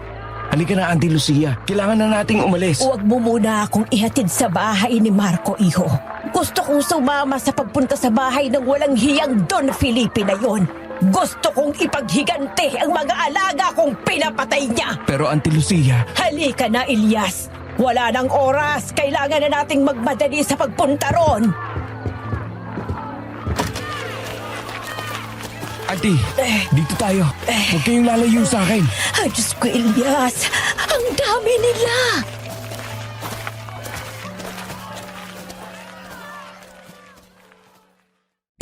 Halika na, Auntie Lucia. Kailangan na nating umalis. Huwag mo muna akong ihatid sa bahay ni Marco, iho. Gusto kong sumama sa pagpunta sa bahay ng walang hiyang Don Felipe na yon. Gusto kong ipaghigante ang mga alaga kong pinapatay niya. Pero Auntie Lucia... Halika na, Elias. Wala nang oras. Kailangan na nating magmadali sa pagpunta ron. Auntie, dito tayo. Huwag kayong lalayo sa akin. Ay, Diyos ko, Elias. Ang dami nila.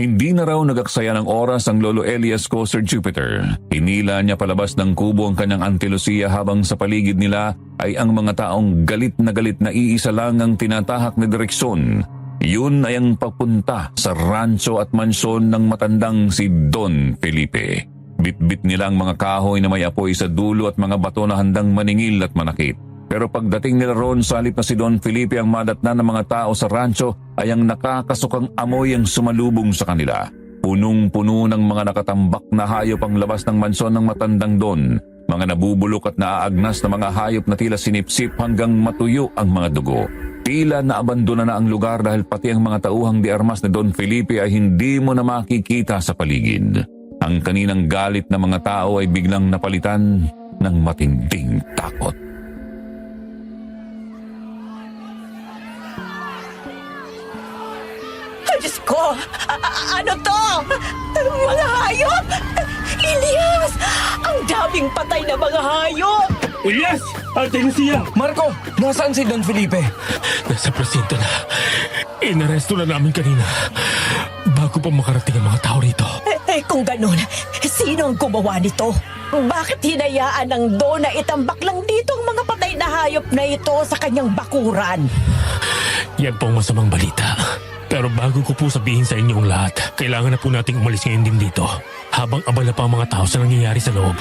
Hindi na raw nagaksaya ng oras ang Lolo Elias ko, Sir Jupiter. Hinila niya palabas ng kubo ang kanyang Auntie Lucia habang sa paligid nila ay ang mga taong galit na iisa lang ang tinatahak na direksyon. Yun ay ang papunta sa rancho at mansyon ng matandang si Don Felipe. Bitbit nila ang mga kahoy na may apoy sa dulo at mga bato na handang maningil at manakit. Pero pagdating nila roon, sa halip na si Don Felipe ang madatnan ng mga tao sa rancho ay ang nakakasukang amoy ang sumalubong sa kanila. Punong-puno ng mga nakatambak na hayop ang labas ng mansyon ng matandang Don. Mga nabubulok at naaagnas na mga hayop na tila sinipsip hanggang matuyo ang mga dugo. Tila naabandona na ang lugar dahil pati ang mga tauhang di armas ni Don Felipe ay hindi mo na makikita sa paligid. Ang kaninang galit na mga tao ay biglang napalitan ng matinding takot. Ay, Diyos ko! Ano to? Mga hayop! Elias! Ang daming patay na mga hayop! Elias! Ate Lucia! Marco, nasaan si Don Felipe? Nasa presinto na. Inaresto na namin kanina. Bago pa makarating ang mga tao rito. Kung ganun, sino ang gumawa nito? Bakit hinayaan ng Don na itambak lang dito ang mga patay na hayop na ito sa kanyang bakuran? Yan po ang masamang balita. Pero bago ko po sabihin sa inyo ang lahat, kailangan na po nating umalis ngayon din dito. Habang abala pa ang mga tao sa nangyayari sa loob.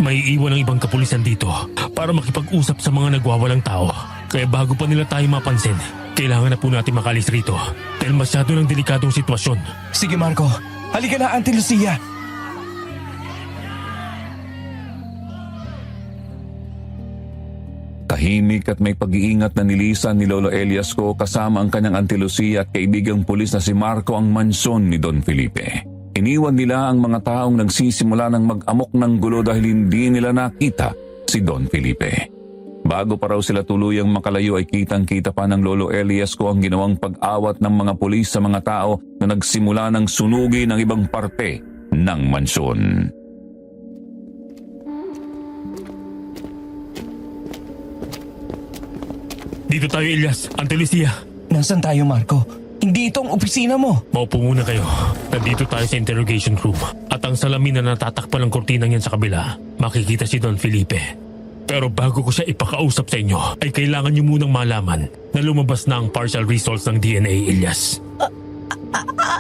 May iwan ang ibang kapulisan dito para makipag-usap sa mga nagwawalang tao. Kaya bago pa nila tayo mapansin, kailangan na po natin makalis rito. Dahil masyado ng delikadong sitwasyon. Sige Marco, halika na Auntie Lucia. Tahimik at may pag-iingat na nilisan ni Lolo Elias ko kasama ang kanyang Auntie Lucia at kaibigang pulis na si Marco ang mansyon ni Don Felipe. Iniwan nila ang mga taong nagsisimula ng mag-amok ng gulo dahil hindi nila nakita si Don Felipe. Bago pa raw sila tuluyang makalayo ay kitang-kita pa ng Lolo Elias ko ang ginawang pag-awat ng mga pulis sa mga tao na nagsimula ng sunugin ang ibang parte ng mansyon. Dito tayo, Elias. Ante Lucia. Nasaan tayo Marco? Hindi ito ang opisina mo. Maupo muna kayo. Nandito tayo sa interrogation room. At ang salamin na natatakpan ng kortinang yan sa kabila, makikita si Don Felipe. Pero bago ko siya ipakausap sa inyo, ay kailangan niyo munang malaman na lumabas na ang partial results ng DNA, Elias.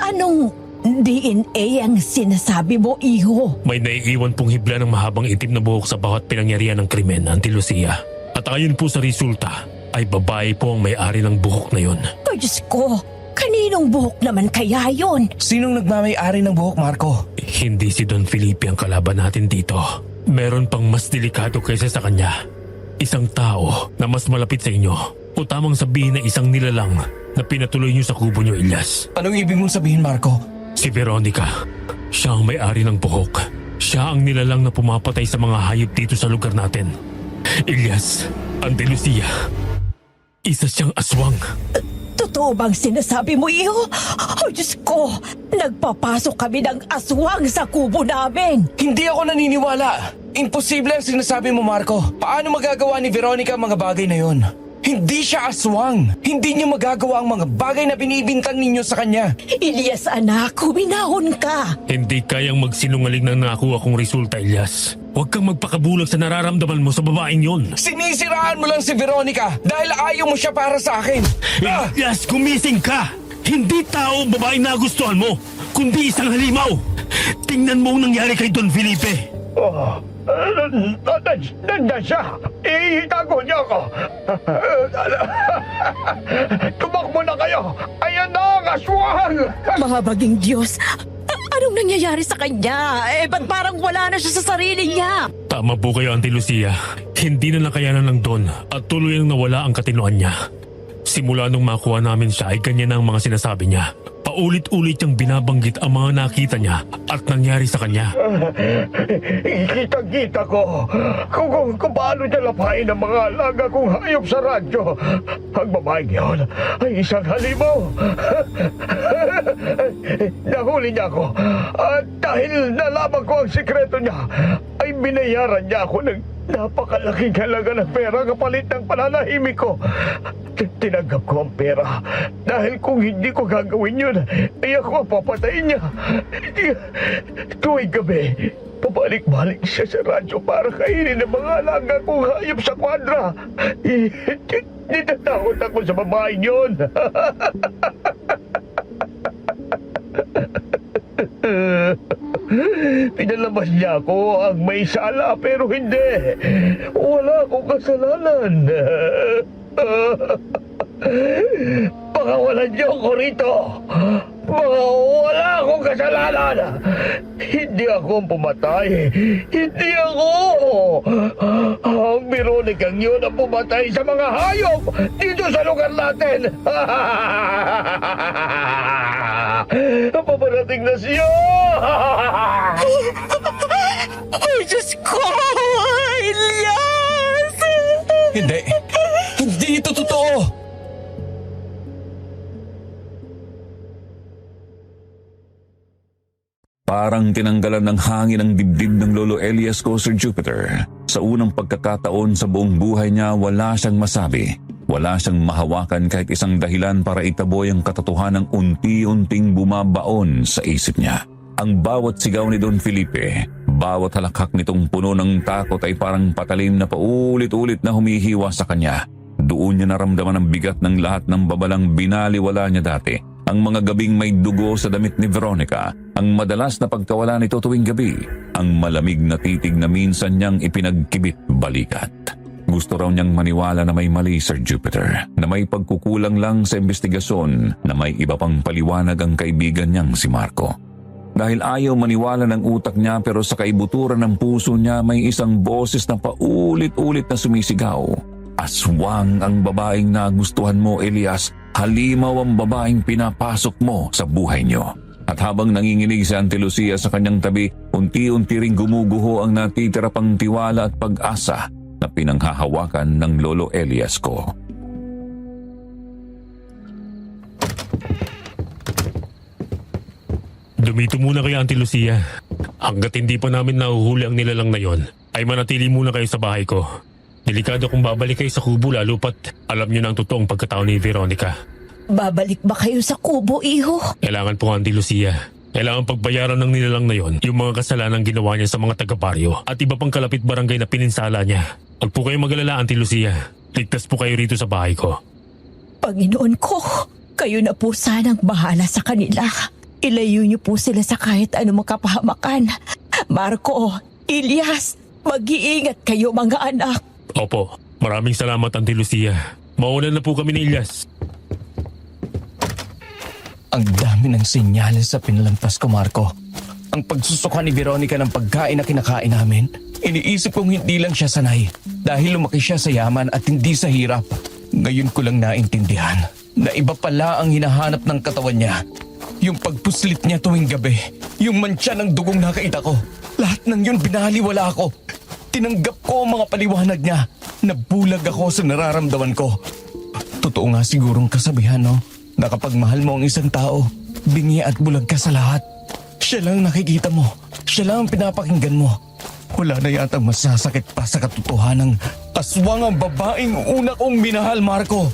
Anong DNA ang sinasabi mo, iho? May naiiwan pong hibla ng mahabang itim na buhok sa bawat pinangyarihan ng krimen, Auntie Lucia. At ayon po sa resulta, ay babae po ang may-ari ng buhok na yun. Ay, Diyos ko! Kaninong buhok naman kaya yon? Sinong nagmamay-ari ng buhok Marco? Hindi si Don Felipe ang kalaban natin dito. Meron pang mas delikado kaysa sa kanya. Isang tao na mas malapit sa inyo. O tamang sabihin na isang nilalang na pinatuloy niyo sa kubo niyo, Elias. Anong ibig mong sabihin Marco? Si Veronica. Siya ang may-ari ng buhok. Siya ang nilalang na pumapatay sa mga hayop dito sa lugar natin. Elias, Ante Lucia. Isa siyang aswang. Totoo bang sinasabi mo, iho? Oh, Diyos ko! Nagpapasok kami ng aswang sa kubo namin! Hindi ako naniniwala. Imposible ang sinasabi mo Marco. Paano magagawa ni Veronica ang mga bagay na yon? Hindi siya aswang. Hindi niya magagawa ang mga bagay na binibintang ninyo sa kanya. Elias, anak, huminahon ka! Hindi kayang magsinungaling ng nakuha kong resulta, Elias. Huwag kang magpakabulag sa nararamdaman mo sa babaeng yon. Sinisiraan mo lang si Veronica dahil ayaw mo siya para sa akin. Elias, gumising ka! Hindi tao ang babaeng nagustuhan mo, kundi isang halimaw. Tingnan mo ang nangyari kay Don Felipe. Nandiyan siya! Itago niyo ako! Tumakbo na kayo! Ayan na ang aswang! Mga baging Diyos, anong nangyayari sa kanya? Ba't parang wala na siya sa sarili niya? Tama po kayo, Auntie Lucia. Hindi na nakayanan ng Don at tuloy nang nawala ang katinoan niya. Simula nung makuha namin siya ay ganyan ang mga sinasabi niya. Paulit-ulit niyang binabanggit ang mga nakita niya at nangyari sa kanya. Kitang-kita ko kung paano niya lapain ang mga alaga kong hayop sa radyo. Ang babaeng yun ay isang halimaw. Nahuli niya ako at dahil nalaman ko ang sikreto niya, ay binayaran niya ako ng napakalaking halaga ng pera kapalit ng pananahimik ko. Tinanggap ko ang pera dahil kung hindi ko gagawin yun, ay ako ang papatayin niya. Tuwing gabi, pabalik-balik siya sa radyo para kainin ang mga alaga kong hayop sa kwadra. Natatakot ako sa babaeng yun. Pinalabas niya ako ang may sala pero hindi. Wala akong kasalanan. Pakawalan niyo ako rito. Wala akong kasalanan. Hindi ako ang pumatay. Hindi ako. Ang Veronica Veronica yun ang pumatay sa mga hayop dito sa lugar natin. Paparating na siya. Ay, Diyos ko! Ilyas! Hindi! Hindi ito totoo! Parang tinanggalan ng hangin ang dibdib ng Lolo Elias ko, Sir Jupiter. Sa unang pagkakataon sa buong buhay niya, wala siyang masabi. Wala siyang mahawakan kahit isang dahilan para itaboy ang katotohanang unti-unting bumabaon sa isip niya. Ang bawat sigaw ni Don Felipe, bawat halakhak nitong puno ng takot ay parang patalim na paulit-ulit na humihiwa sa kanya. Doon niya naramdaman ang bigat ng lahat ng babalang binaliwala niya dati. Ang mga gabing may dugo sa damit ni Veronica, ang madalas na pagkawala nito tuwing gabi, ang malamig na titig na minsan niyang ipinagkibit balikat. Gusto raw niyang maniwala na may mali, Sir Jupiter, na may pagkukulang lang sa investigasyon, na may iba pang paliwanag ang kaibigan niyang si Marco. Dahil ayaw maniwala ng utak niya pero sa kaibuturan ng puso niya may isang boses na paulit-ulit na sumisigaw. Aswang ang babaeng nagustuhan mo, Elias. Halimaw ang babaeng pinapasok mo sa buhay niyo. At habang nanginginig si Auntie Lucia sa kanyang tabi, unti-unti ring gumuguho ang natitira pang tiwala at pag-asa na pinanghahawakan ng Lolo Elias ko. Dumito muna kayo, Auntie Lucia. Hanggat hindi pa namin nahuhuli ang nilalang na yon, ay manatili muna kayo sa bahay ko. Delikado kung babalik kayo sa kubo lalo pat alam niyo na ang totoong pagkatao ni Veronica. Babalik ba kayo sa kubo, iho? Kailangan po, Auntie Lucia. Kailangan pagbayaran ng nilalang na yon yung mga kasalanan ginawa niya sa mga taga-baryo at iba pang kalapit barangay na pininsala niya. Huwag po kayong mag-alala, Auntie Lucia. Ligtas po kayo rito sa bahay ko. Panginoon ko, kayo na po sanang bahala sa kanila. Ilayo niyo po sila sa kahit anumang kapahamakan. Marco, Elias, mag-iingat kayo mga anak. Opo, maraming salamat, Auntie Lucia. Mauna na po kami ni Elias. Ang dami ng senyales sa pinalampas ko, Marco. Ang pagsusuka ni Veronica ng pagkain na kinakain namin, iniisip kong hindi lang siya sanay dahil lumaki siya sa yaman at hindi sa hirap. Ngayon ko lang naintindihan na iba pala ang hinahanap ng katawan niya. Yung pagpuslit niya tuwing gabi, yung mantsa ng dugong nakita ko, lahat ng yun binaliwala ako. Tinanggap ko ang mga paliwanag niya. Nabulag ako sa nararamdaman ko. Totoo nga sigurong kasabihan, no? Na kapag mahal mo ang isang tao, bingi at bulag ka sa lahat. Siya lang nakikita mo. Siya lang ang pinapakinggan mo. Wala na yatang masasakit pa sa katotohanan ng aswang ang babaeng una kong minahal, Marco.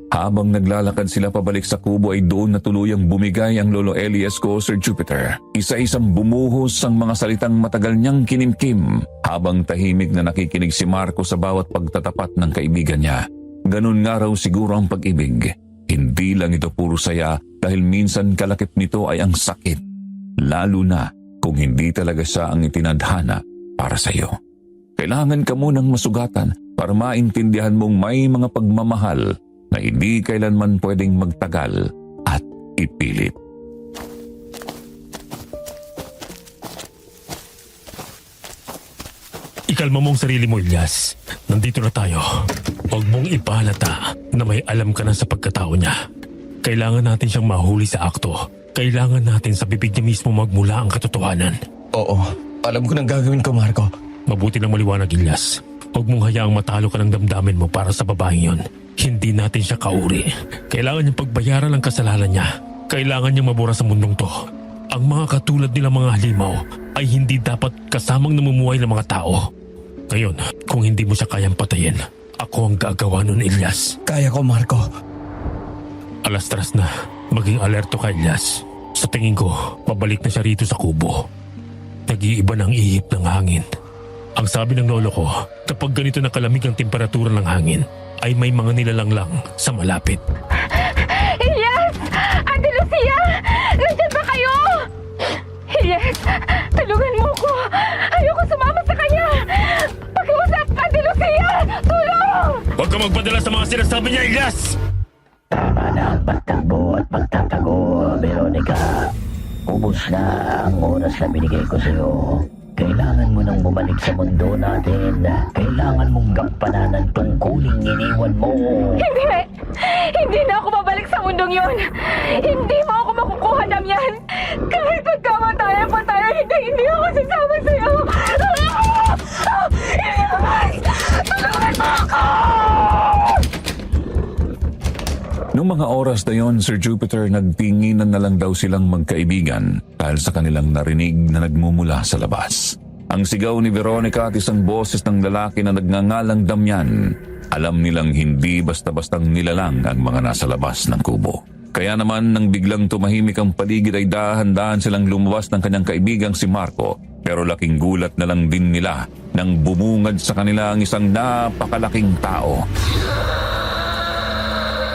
Habang naglalakad sila pabalik sa kubo ay doon na tuluyang bumigay ang Lolo Elias ko, Sir Jupiter. Isa-isang bumuhos ang mga salitang matagal niyang kinimkim habang tahimik na nakikinig si Marco sa bawat pagtatapat ng kaibigan niya. Ganun nga raw siguro ang pag-ibig. Hindi lang ito puro saya dahil minsan kalakip nito ay ang sakit. Lalo na kung hindi talaga siya ang itinadhana para sa iyo. Kailangan ka munang masugatan para maintindihan mong may mga pagmamahal na hindi kailanman pwedeng magtagal at ipilit. Ikalma mo ang sarili mo, Elias. Nandito na tayo. Huwag mong ipalata na may alam ka na sa pagkatao niya. Kailangan natin siyang mahuli sa akto. Kailangan natin sa bibig niya mismo magmula ang katotohanan. Oo, alam ko nang gagawin ko, Marco. Mabuti ng maliwanag, Elias. Huwag mong hayaang matalo ka ng damdamin mo para sa babaeng yon. Hindi natin siya kauri. Kailangan niyang pagbayaran ang kasalanan niya. Kailangan niyang mabura sa mundong to. Ang mga katulad nilang mga halimaw ay hindi dapat kasamang namumuhay ng mga tao. Ngayon, kung hindi mo siya kayang patayin, ako ang gagawa nun, Elias. Kaya ko, Marco. Alas-tras na. Maging alerto ka, Elias. Sa tingin ko, pabalik na siya rito sa kubo. Nag-iiba ng ihip ng hangin. Ang sabi ng lolo ko, kapag ganito na kalamig ang temperatura ng hangin, ay may mga nilalang lang sa malapit. Elias! Ate Lucia! Nandiyan ba kayo? Elias! Tulungan mo ko! Ayoko sumama sa kanya! Pakiusap! Ate Lucia! Tulong! Huwag ka magpadala sa mga sinasabi niya, Elias! Tama na ang pagtakbo at pagtatago, Veronica. ubos na ang oras na binigay ko sa'yo. Kailangan mo nang bumalik sa mundo natin. Kailangan mong gampanan ang tungkuling iniwan mo. Hindi! Hindi na ako babalik sa mundong yon. Hindi mo ako makukuha, Damian. Kahit magkamatayan pa tayo, hindi ako sasama sa'yo. Ilabas! Tulungan mo ako! Noong mga oras na yon, Sir Jupiter, nagtinginan na lang daw silang magkaibigan dahil sa kanilang narinig na nagmumula sa labas. Ang sigaw ni Veronica at isang boses ng lalaki na nagngangalang Damian. Alam nilang hindi basta-bastang nilalang ang mga nasa labas ng kubo. Kaya naman nang biglang tumahimik ang paligid ay dahan-dahan silang lumabas ng kanyang kaibigang si Marco. Pero laking gulat na lang din nila nang bumungad sa kanila ang isang napakalaking tao.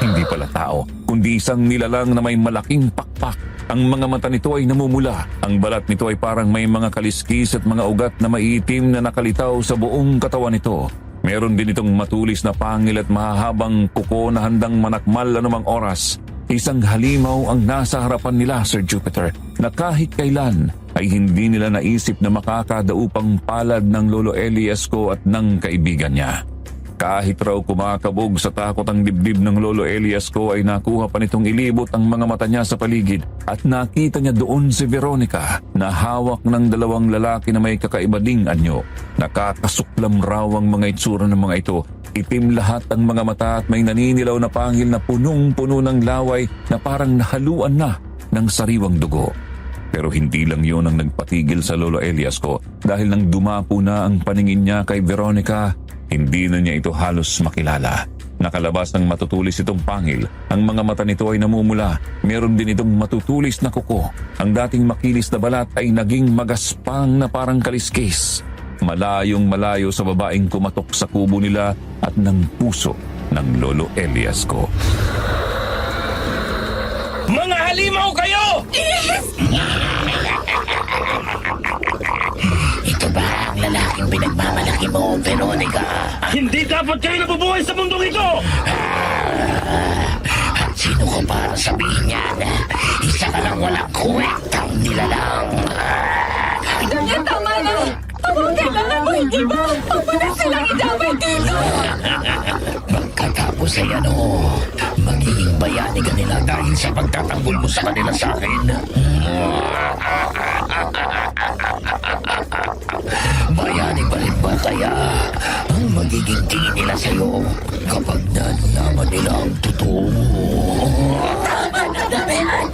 Hindi pala tao, kundi isang nilalang na may malaking pakpak. Ang mga mata nito ay namumula. Ang balat nito ay parang may mga kaliskis at mga ugat na maitim na nakalitaw sa buong katawan nito. Meron din itong matulis na pangil at mahahabang kuko na handang manakmal anumang oras. Isang halimaw ang nasa harapan nila, Sir Jupiter, na kahit kailan ay hindi nila naisip na makakadaupang palad ng Lolo Elias ko at ng kaibigan niya. Kahit raw kumakabog sa takot ang dibdib ng Lolo Elias ko ay nakuha pa nitong ilibot ang mga mata niya sa paligid at nakita niya doon si Veronica na hawak ng dalawang lalaki na may kakaiba ding anyo. Nakakasuklam raw ang mga itsura ng mga ito. Itim lahat ang mga mata at may naninilaw na pangil na punong-puno ng laway na parang nahaluan na ng sariwang dugo. Pero hindi lang yun ang nagpatigil sa Lolo Elias ko dahil nang dumapo na ang paningin niya kay Veronica, hindi na niya ito halos makilala. Nakalabas ng matutulis itong pangil. Ang mga mata nito ay namumula. Meron din itong matutulis na kuko. Ang dating makinis na balat ay naging magaspang na parang kaliskis. Malayong malayo sa babaeng kumatok sa kubo nila at ng puso ng Lolo Elias ko. Mga halimaw kayo! Ito ba ang lalaking pinagmamalaki mo, Veronica? Hindi dapat kayo nabubuhay sa mundong ito! At sino ko para sabihin yan? Isa ka lang walang kwektang nilalang. Damian, tama na! Huwag kailangan mo yung iba! Huwag mo na silang idamay dito! Pagkatapos ay magiging bayani ka nila dahil sa pagtatanggol mo sa kanila sa akin. Bayani pa rin ba kaya ang magiging tingin nila sa'yo kapag nalaman nila ang totoo? Tama na, Damian!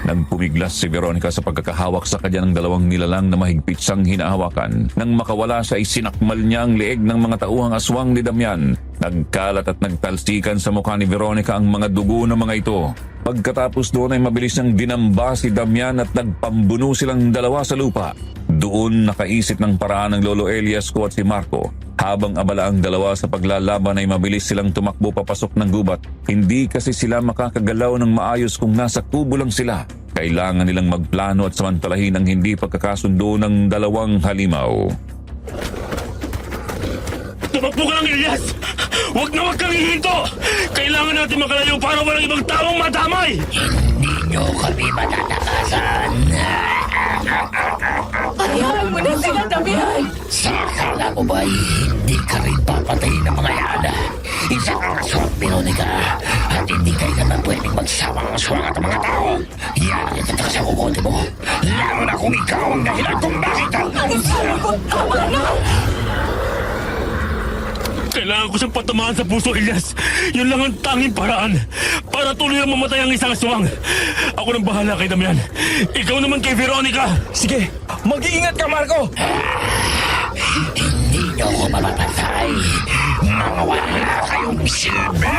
Nagpumiglas si Veronica sa pagkakahawak sa kanya ng dalawang nilalang na mahigpit siyang hinahawakan. Nang makawala siya ay sinakmal niya ang leeg ng mga tauhang aswang ni Damian. Nagkalat at nagtalsikan sa mukha ni Veronica ang mga dugo ng mga ito. Pagkatapos doon ay mabilis niyang dinamba si Damian at nagpambuno silang dalawa sa lupa. Doon nakaisip ng paraan ng Lolo Elias ko at si Marco. Habang abala ang dalawa sa paglalaban ay mabilis silang tumakbo papasok ng gubat. Hindi kasi sila makakagalaw ng maayos kung nasa kubo lang sila. Kailangan nilang magplano at samantalahin ang hindi pagkakasundo ng dalawang halimaw. Tumakbo ka lang, Elias! Huwag kang hihinto! Kailangan natin makalayo para walang ibang taong madamay! Hindi nyo kami matatakasan. Hayaan mo na sila, Damian! Sa akala mo ba'y hindi ka rin papatayin ng mga yan? Isa kang aswang, Veronica, at hindi kayo naman pwedeng magsama ang aswang at ang mga tao. Yan ang nagtataka sa kukote mo. Lalo na kung ikaw ang dahilan kung bakit ang... Kailangan ko siyang patamaan sa puso, Elias. Yun lang ang tanging paraan para tuloy ang mamatay ang isang aswang. Ako nang bahala kay Damian. Ikaw naman kay Veronica. Sige, mag-iingat ka, Marco! Hindi nyo ako mapapatay. Mga wala kayong silbi.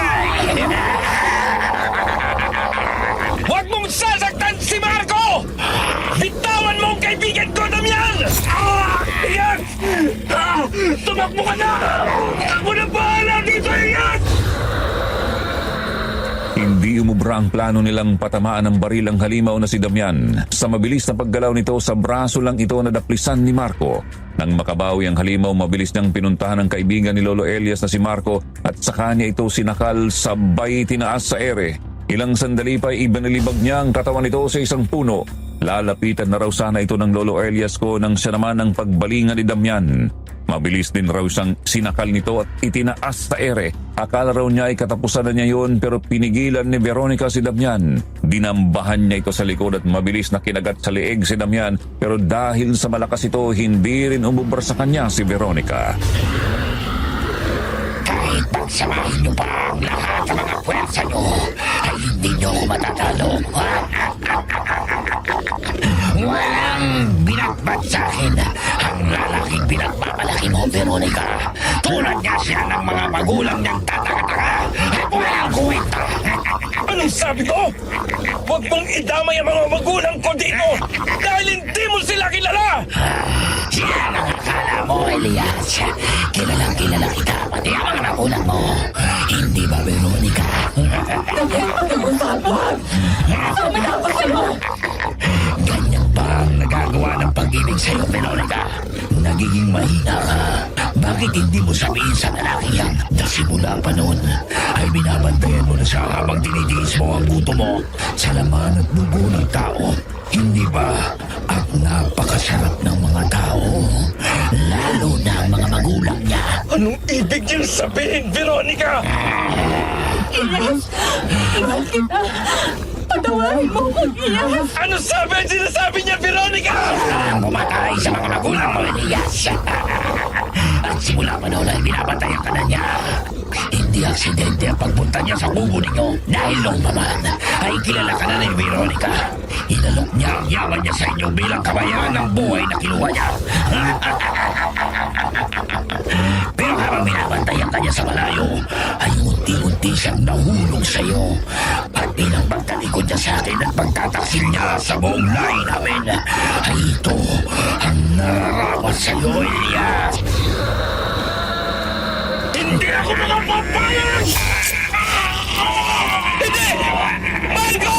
Huwag mong sasaktan si Marco! Bitawan mo ang kaibigan ko, Damian! Elias! Tumakbo ka na! Ako na bahala dito, Elias! Hindi umubra ang plano nilang patamaan ng baril ang halimaw na si Damian. Sa mabilis na paggalaw nito, sa braso lang ito nadaplisan ni Marco. Nang makabawi ang halimaw, mabilis niyang pinuntahan ang kaibigan ni Lolo Elias na si Marco at sa kanya ito sinakal sabay tinaas sa ere. Ilang sandali pa ibinalibag niya ang katawan nito sa isang puno. Lalapitan na raw sana ito ng Lolo Elias ko nang siya naman ang pagbalingan ni Damian. Mabilis din raw siyang sinakal nito at itinaas sa ere. Akala raw niya ay katapusan na niya yun pero pinigilan ni Veronica si Damian. Dinambahan niya ito sa likod at mabilis na kinagat sa leeg si Damian pero dahil sa malakas ito hindi rin umubra sa kanya si Veronica. Kahit pagsamahin niyo pa ang lahat ng mga pwersa niyo, ay hindi niyo ako matatalo. Walang binatbat sa akin ang lalaking pinagmamalaki mo, Veronica. Tulad niya siya ng mga magulang niyang tataka-taka at walang kuwenta. Anong sabi ko? Huwag mong idamay ang mga magulang ko dito dahil hindi mo sila kilala! Yan ang akala mo, Elias. Kilalang kilala kita, pati ang mga magulang mo. Hindi ba, Veronica? Ganyan ba ang nagagawa ng pag-ibig sa'yo, Veronica? Nagiging mahina ka. Bakit hindi mo sabihin sa lalaki yan na simula pa noon ay binabantayan mo na siya habang dinidiis mo ang buto mo sa laman at dugo ng tao? Hindi ba? At napakasarap ng mga tao, lalo na ang mga magulang niya. Anong ibig niyang sabihin, Veronica? Elias, mahal kita. Patawarin mo ko, Elias. Ano sabi ang sinasabi niya, Veronica? Ang pumatay sa mga magulang mo, Elias. At simula pa noon ay binabantayan ka na niya. Hindi aksidente ang pagpunta niya sa kubo ninyo dahil noong pa man ay kilala ka na ni Veronica. Inalok niya ang yaman niya sa inyo bilang kabayaan ng buhay na kinuha niya. Pero habang binabantayan ka niya sa malayo, ay unti-unti siyang nahulog sa iyo. At bilang pagtalikod niya sa akin at pagtataksil niya sa buong lahi namin, ay ito ang nararapat sa iyo, Elias. Hindi ako makapapayag! Hindi! Marco!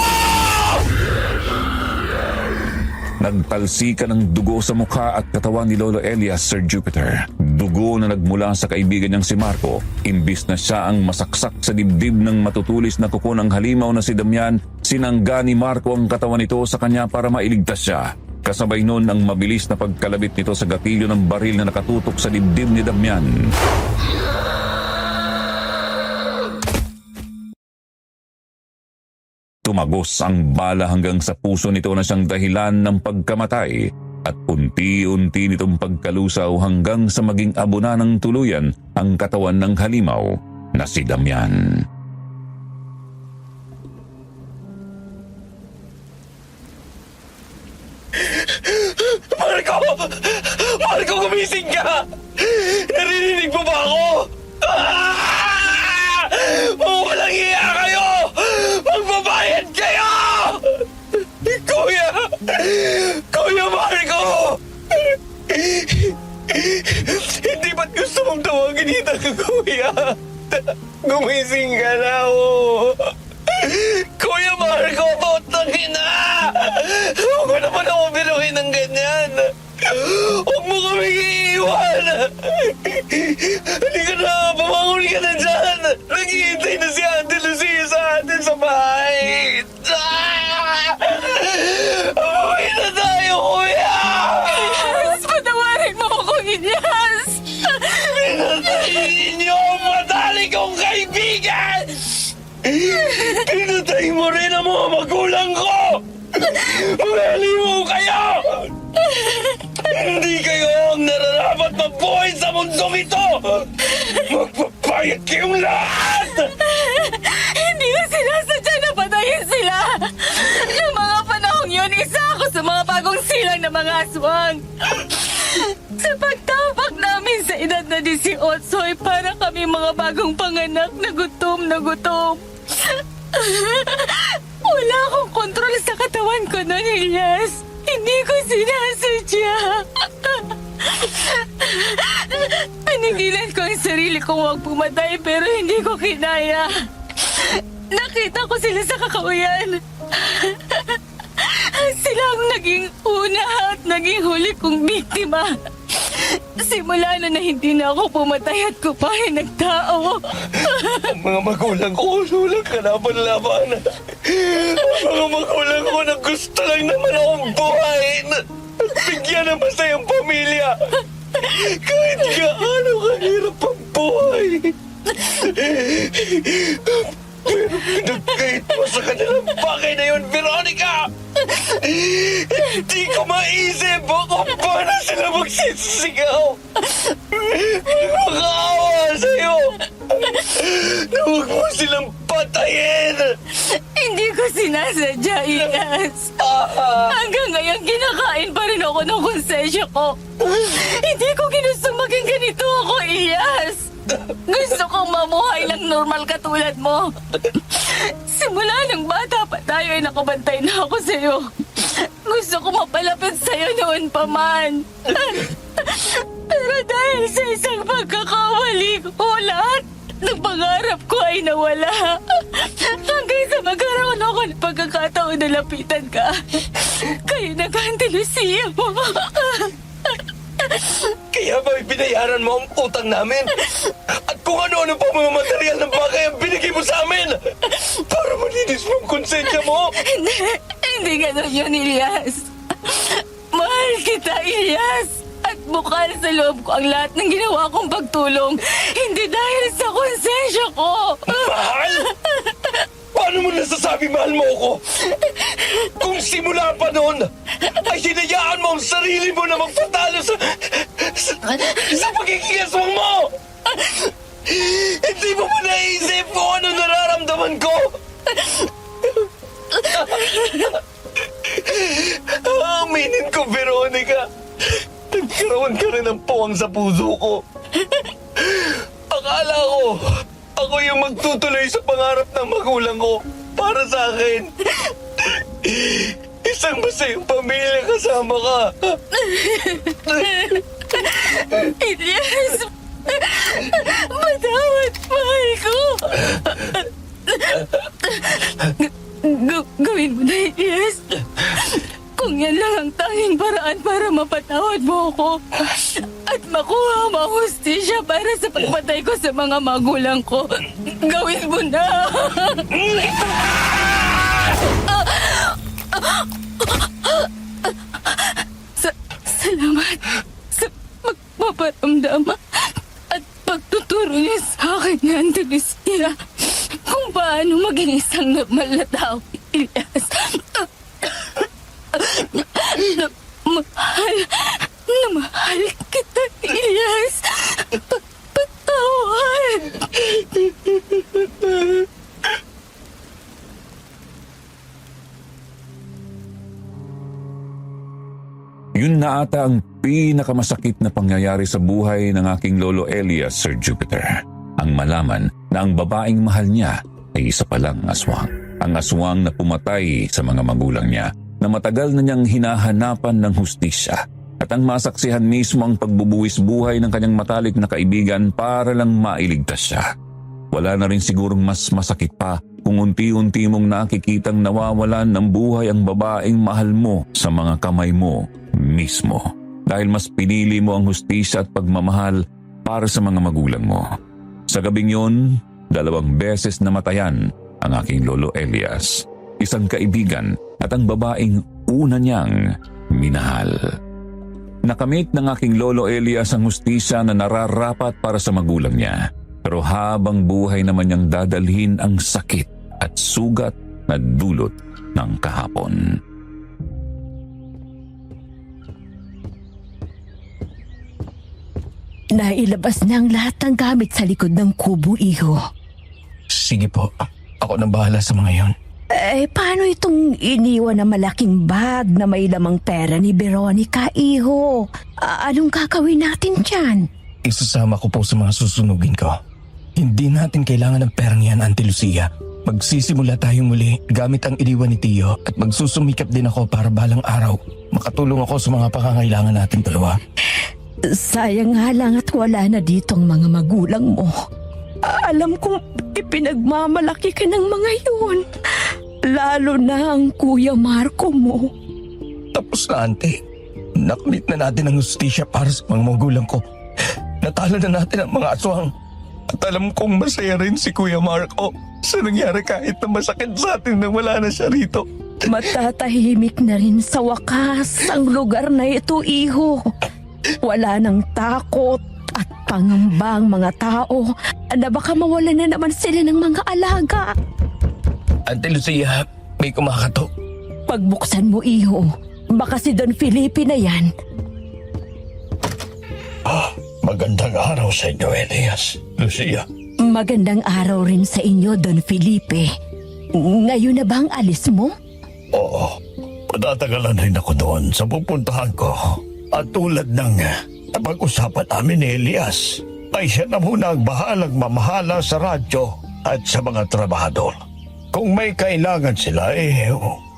Nagtalsika ng dugo sa mukha at katawan ni Lolo Elias, Sir Jupiter. Dugo na nagmula sa kaibigan niyang si Marco. Imbis na siya ang masaksak sa dibdib ng matutulis na kuko ng halimaw na si Damian, sinangga ni Marco ang katawan nito sa kanya para mailigtas siya. Kasabay noon ang mabilis na pagkalabit nito sa gatilyo ng baril na nakatutok sa dibdib ni Damian. Tumagos ang bala hanggang sa puso nito na siyang dahilan ng pagkamatay at unti-unti nitong pagkalusaw hanggang sa maging abuna ng tuluyan ang katawan ng halimaw na si Damian. Marco! Marco, gumising ka! Naririnig mo ba ako? Ah! Walang iya kayo! Magbabayad kayo! Kuya! Kuya Marco! Hindi ba't gusto mong tawagin kita, kuya? Gumising ka na, oh! Kuya Marco, tutangin na! Huwag mo naman ako biruhin ng ganyan! Huwag mo kami iiwan! Halika na! Bumangon ka na dyan! Naghihintay na si Ate Lucia sa atin sa bahay! Umuwi na tayo, kuya! Elias, patawarin mo ko, Elias. Pinatay ninyo ang matalik kong kaibigan! Pinatay mo rin ang mga magulang ko! Mahaliw kayo! Hindi kayo ang nararapat mabuhay sa mundong ito! Magpapayag kayong lahat! Hindi ko sinasadya na patayin sila. Noong mga panahong yun, isa ako sa mga bagong silang na mga aswang. Sa pagtapak namin sa edad na 18 ay para kami mga bagong panganak na gutom na gutom. Wala akong kontrol sa katawan ko noon, Elias. Hindi ko sinasadya. Pinigilan ko ang sarili ko huwag pumatay pero hindi ko kinaya. Nakita ko sila sa kakauyan. Sila ang naging una at naging huli kong biktima. Simula na hindi na ako pumatay at kupain ng tao. Ang mga magulang ko, walang kalaban-laban. Ang mga magulang ko na gusto lang naman akong buhayin at bigyan ng masayang pamilya. Kahit gaano kahirap ang buhay. Pero pinagkait mo sa kanilang bagay na yun, Veronica! Hindi ko maisip kung paano sila magsisigaw. Nakakaawa sa'yo na huwag mo silang patayin. Hindi ko sinasadya, Ilyas. Hanggang ngayon, kinakain pa rin ako ng konsensya ko. Hindi ko ginusto maging ganito ako, Ilyas. Gusto kong mamuhay lang normal katulad mo. Simula nung bata pa tayo ay nakabantay na ako sa'yo. Gusto ko mapalapit sa'yo noon pa man. Pero dahil sa isang pagkakamali ko, lahat ng pangarap ko ay nawala. Hanggang sa magkaroon ako ng pagkakataon na lapitan ka. Kayo nag-Auntie Lucia mo. Kaya ba binayaran mo ang utang namin? At kung ano-ano pa mga material ng bagay ang binigay mo sa amin? Para malinis mo ang konsensya mo? Hindi ganun yun, Ilyas. Mahal kita, Ilyas. At bukal sa loob ko ang lahat ng ginawa kong pagtulong. Hindi dahil sa konsensya ko. Mahal? Paano mo nasasabi mahal mo ako? Kung simula pa noon, ay hinayaan mo ang sarili mo na magpatalo sa pagkikiaswang mo! Hindi mo ba naisip kung ano nararamdaman ko? Aminin ko, Veronica. Nagkaroon ka rin ng puwang sa puso ko. Akala ko, ako yung magtutuloy sa pangarap ng magulang ko para sa akin. Isang masayang pamilya kasama ka. Ilyas! Matawad, mahal ko! Gawin mo na, Ilyas. Kung yan lang ang tanging paraan para mapatawad mo ako at makuha ang hustisya para sa pagpatay ko sa mga magulang ko, gawin mo na! Salamat sa pagpaparamdam at pagtuturo niyo sa akin ni Auntie Lucia kung paano maging isang normal na tao, Ilyas. Na mahal kita, Ilyas. Patawad. Yun na ata ang pinakamasakit na pangyayari sa buhay ng aking lolo Elias, Sir Jupiter. Ang malaman na ang babaeng mahal niya ay isa palang aswang. Ang aswang na pumatay sa mga magulang niya na matagal na niyang hinahanapan ng hustisya. At ang masaksihan mismo ang pagbubuwis buhay ng kanyang matalik na kaibigan para lang mailigtas siya. Wala na rin sigurong mas masakit pa kung unti-unti mong nakikitang nawawalan ng buhay ang babaeng mahal mo sa mga kamay mo mismo. Dahil mas pinili mo ang hustisya at pagmamahal para sa mga magulang mo. Sa gabing yun, 2 beses namatayan ang aking lolo Elias. Isang kaibigan at ang babaeng una niyang minahal. Nakamit ng aking lolo Elias ang hustisya na nararapat para sa magulang niya. Pero habang buhay naman niyang dadalhin ang sakit at sugat na dulot ng kahapon. Nailabas na ang lahat ng gamit sa likod ng kubo, iho. Sige po, ako nang bahala sa mga yon. Paano itong iniwan na malaking bag na may lamang pera ni Veronica, iho? Anong gagawin natin dyan? Isasama ko po sa mga susunugin ko. Hindi natin kailangan ng perang yan, Auntie Lucia. Magsisimula tayong muli gamit ang iniwan ni Tio at magsusumikap din ako para balang araw makatulong ako sa mga pangangailangan natin dalawa. Sayang nga lang at wala na dito ang mga magulang mo. Alam kong ipinagmamalaki ka ng mga yun. Lalo na ang Kuya Marco mo. Tapos na, Auntie. Nakamit na natin ang hustisya para sa mga magulang ko. Natalo na natin ang mga aswang. At alam kong masaya rin si Kuya Marco sa nangyari kahit na masakit sa atin na wala na siya rito. Matatahimik na rin sa wakas ang lugar na ito, iho. Wala nang takot at pangamba ang mga tao na baka mawalan na naman sila ng mga alaga. Ate Lucia, may kumakatok. Pagbuksan mo, iho, baka si Don Felipe na yan. Magandang araw sa inyo, Elias. Lucia. Magandang araw rin sa inyo, Don Felipe. Ngayon na ba ang alis mo? Oo, matatagalan rin ako doon sa pupuntahan ko. At tulad ng napag-usapan namin ni Elias, ay siya na muna ang bahalang mamahala sa radyo at sa mga trabahador. Kung may kailangan sila,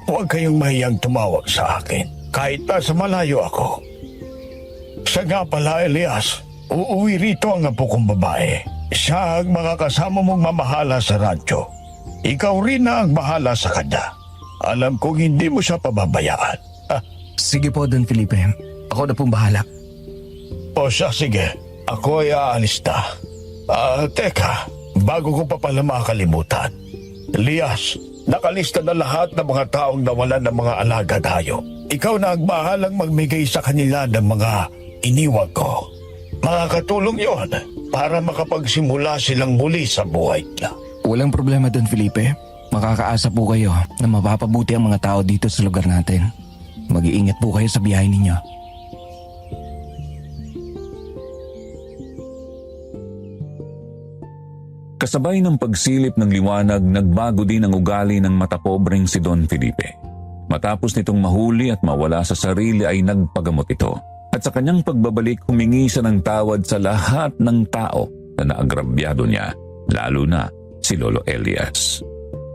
huwag kayong mahiyang tumawag sa akin. Kahit nasa malayo ako. Siya nga pala, Elias, uuwi rito ang apo kong babae. Siya ang mga kasama mong mamahala sa radyo. Ikaw rin na ang bahala sa kanya. Alam kong hindi mo siya pababayaan. Sige po, Don Felipe. Ako na pong bahala. O siya, sige. Ako ay aalis na. Teka, bago ko pa pala makalimutan. Elias, nakalista na lahat ng mga taong nawalan ng mga alagad hayop. Ikaw na ang bahalang magbigay sa kanila ng mga iniwag ko. Makakatulong yon para makapagsimula silang muli sa buhay nila. Walang problema, Don Felipe. Makakaasa po kayo na mapapabuti ang mga tao dito sa lugar natin. Mag-iingat po kayo sa biyahe ninyo. Kasabay ng pagsilip ng liwanag, nagbago din ang ugali ng matapobreng si Don Felipe. Matapos nitong mahuli at mawala sa sarili ay nagpagamot ito. At sa kanyang pagbabalik, humingi siya ng tawad sa lahat ng tao na naagrabyado niya, lalo na si Lolo Elias.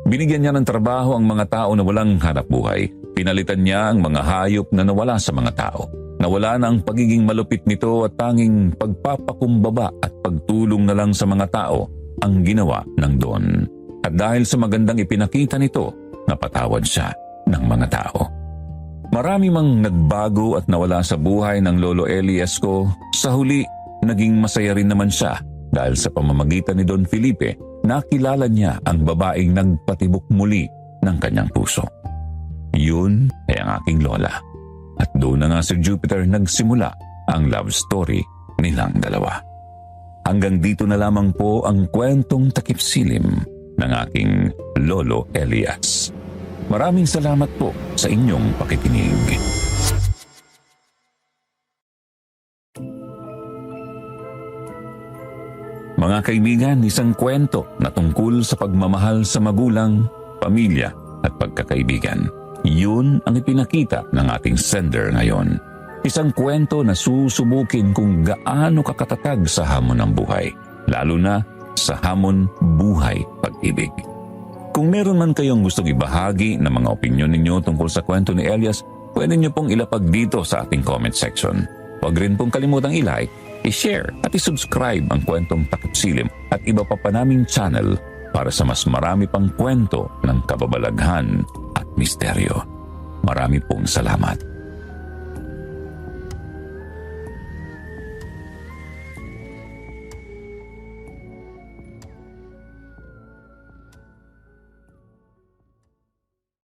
Binigyan niya ng trabaho ang mga tao na walang hanapbuhay. Pinalitan niya ang mga hayop na nawala sa mga tao. Nawala na ang pagiging malupit nito at tanging pagpapakumbaba at pagtulong na lang sa mga tao ang ginawa ng Don. At dahil sa magandang ipinakita nito, napatawad siya ng mga tao. Marami mang nagbago at nawala sa buhay ng Lolo Elias ko, sa huli naging masaya rin naman siya dahil sa pamamagitan ni Don Felipe, nakilala niya ang babaeng nagpatibok muli ng kanyang puso. Yun ay ang aking lola. At doon na nga sa Jupiter nagsimula ang love story nilang dalawa. Hanggang dito na lamang po ang kwentong takipsilim ng aking Lolo Elias. Maraming salamat po sa inyong pakikinig. Mga kaibigan, isang kwento na tungkol sa pagmamahal sa magulang, pamilya at pagkakaibigan. Yun ang ipinakita ng ating sender ngayon. Isang kwento na susubukin kung gaano kakatatag sa hamon ng buhay, lalo na sa hamon buhay pag-ibig. Kung meron man kayong gustong ibahagi ng mga opinyon ninyo tungkol sa kwento ni Elias, pwede niyo pong ilapag dito sa ating comment section. Huwag rin pong kalimutang i-like, i-share at i-subscribe ang kwentong Takipsilim at iba pa naming channel para sa mas marami pang kwento ng kababalaghan at misteryo. Marami pong salamat.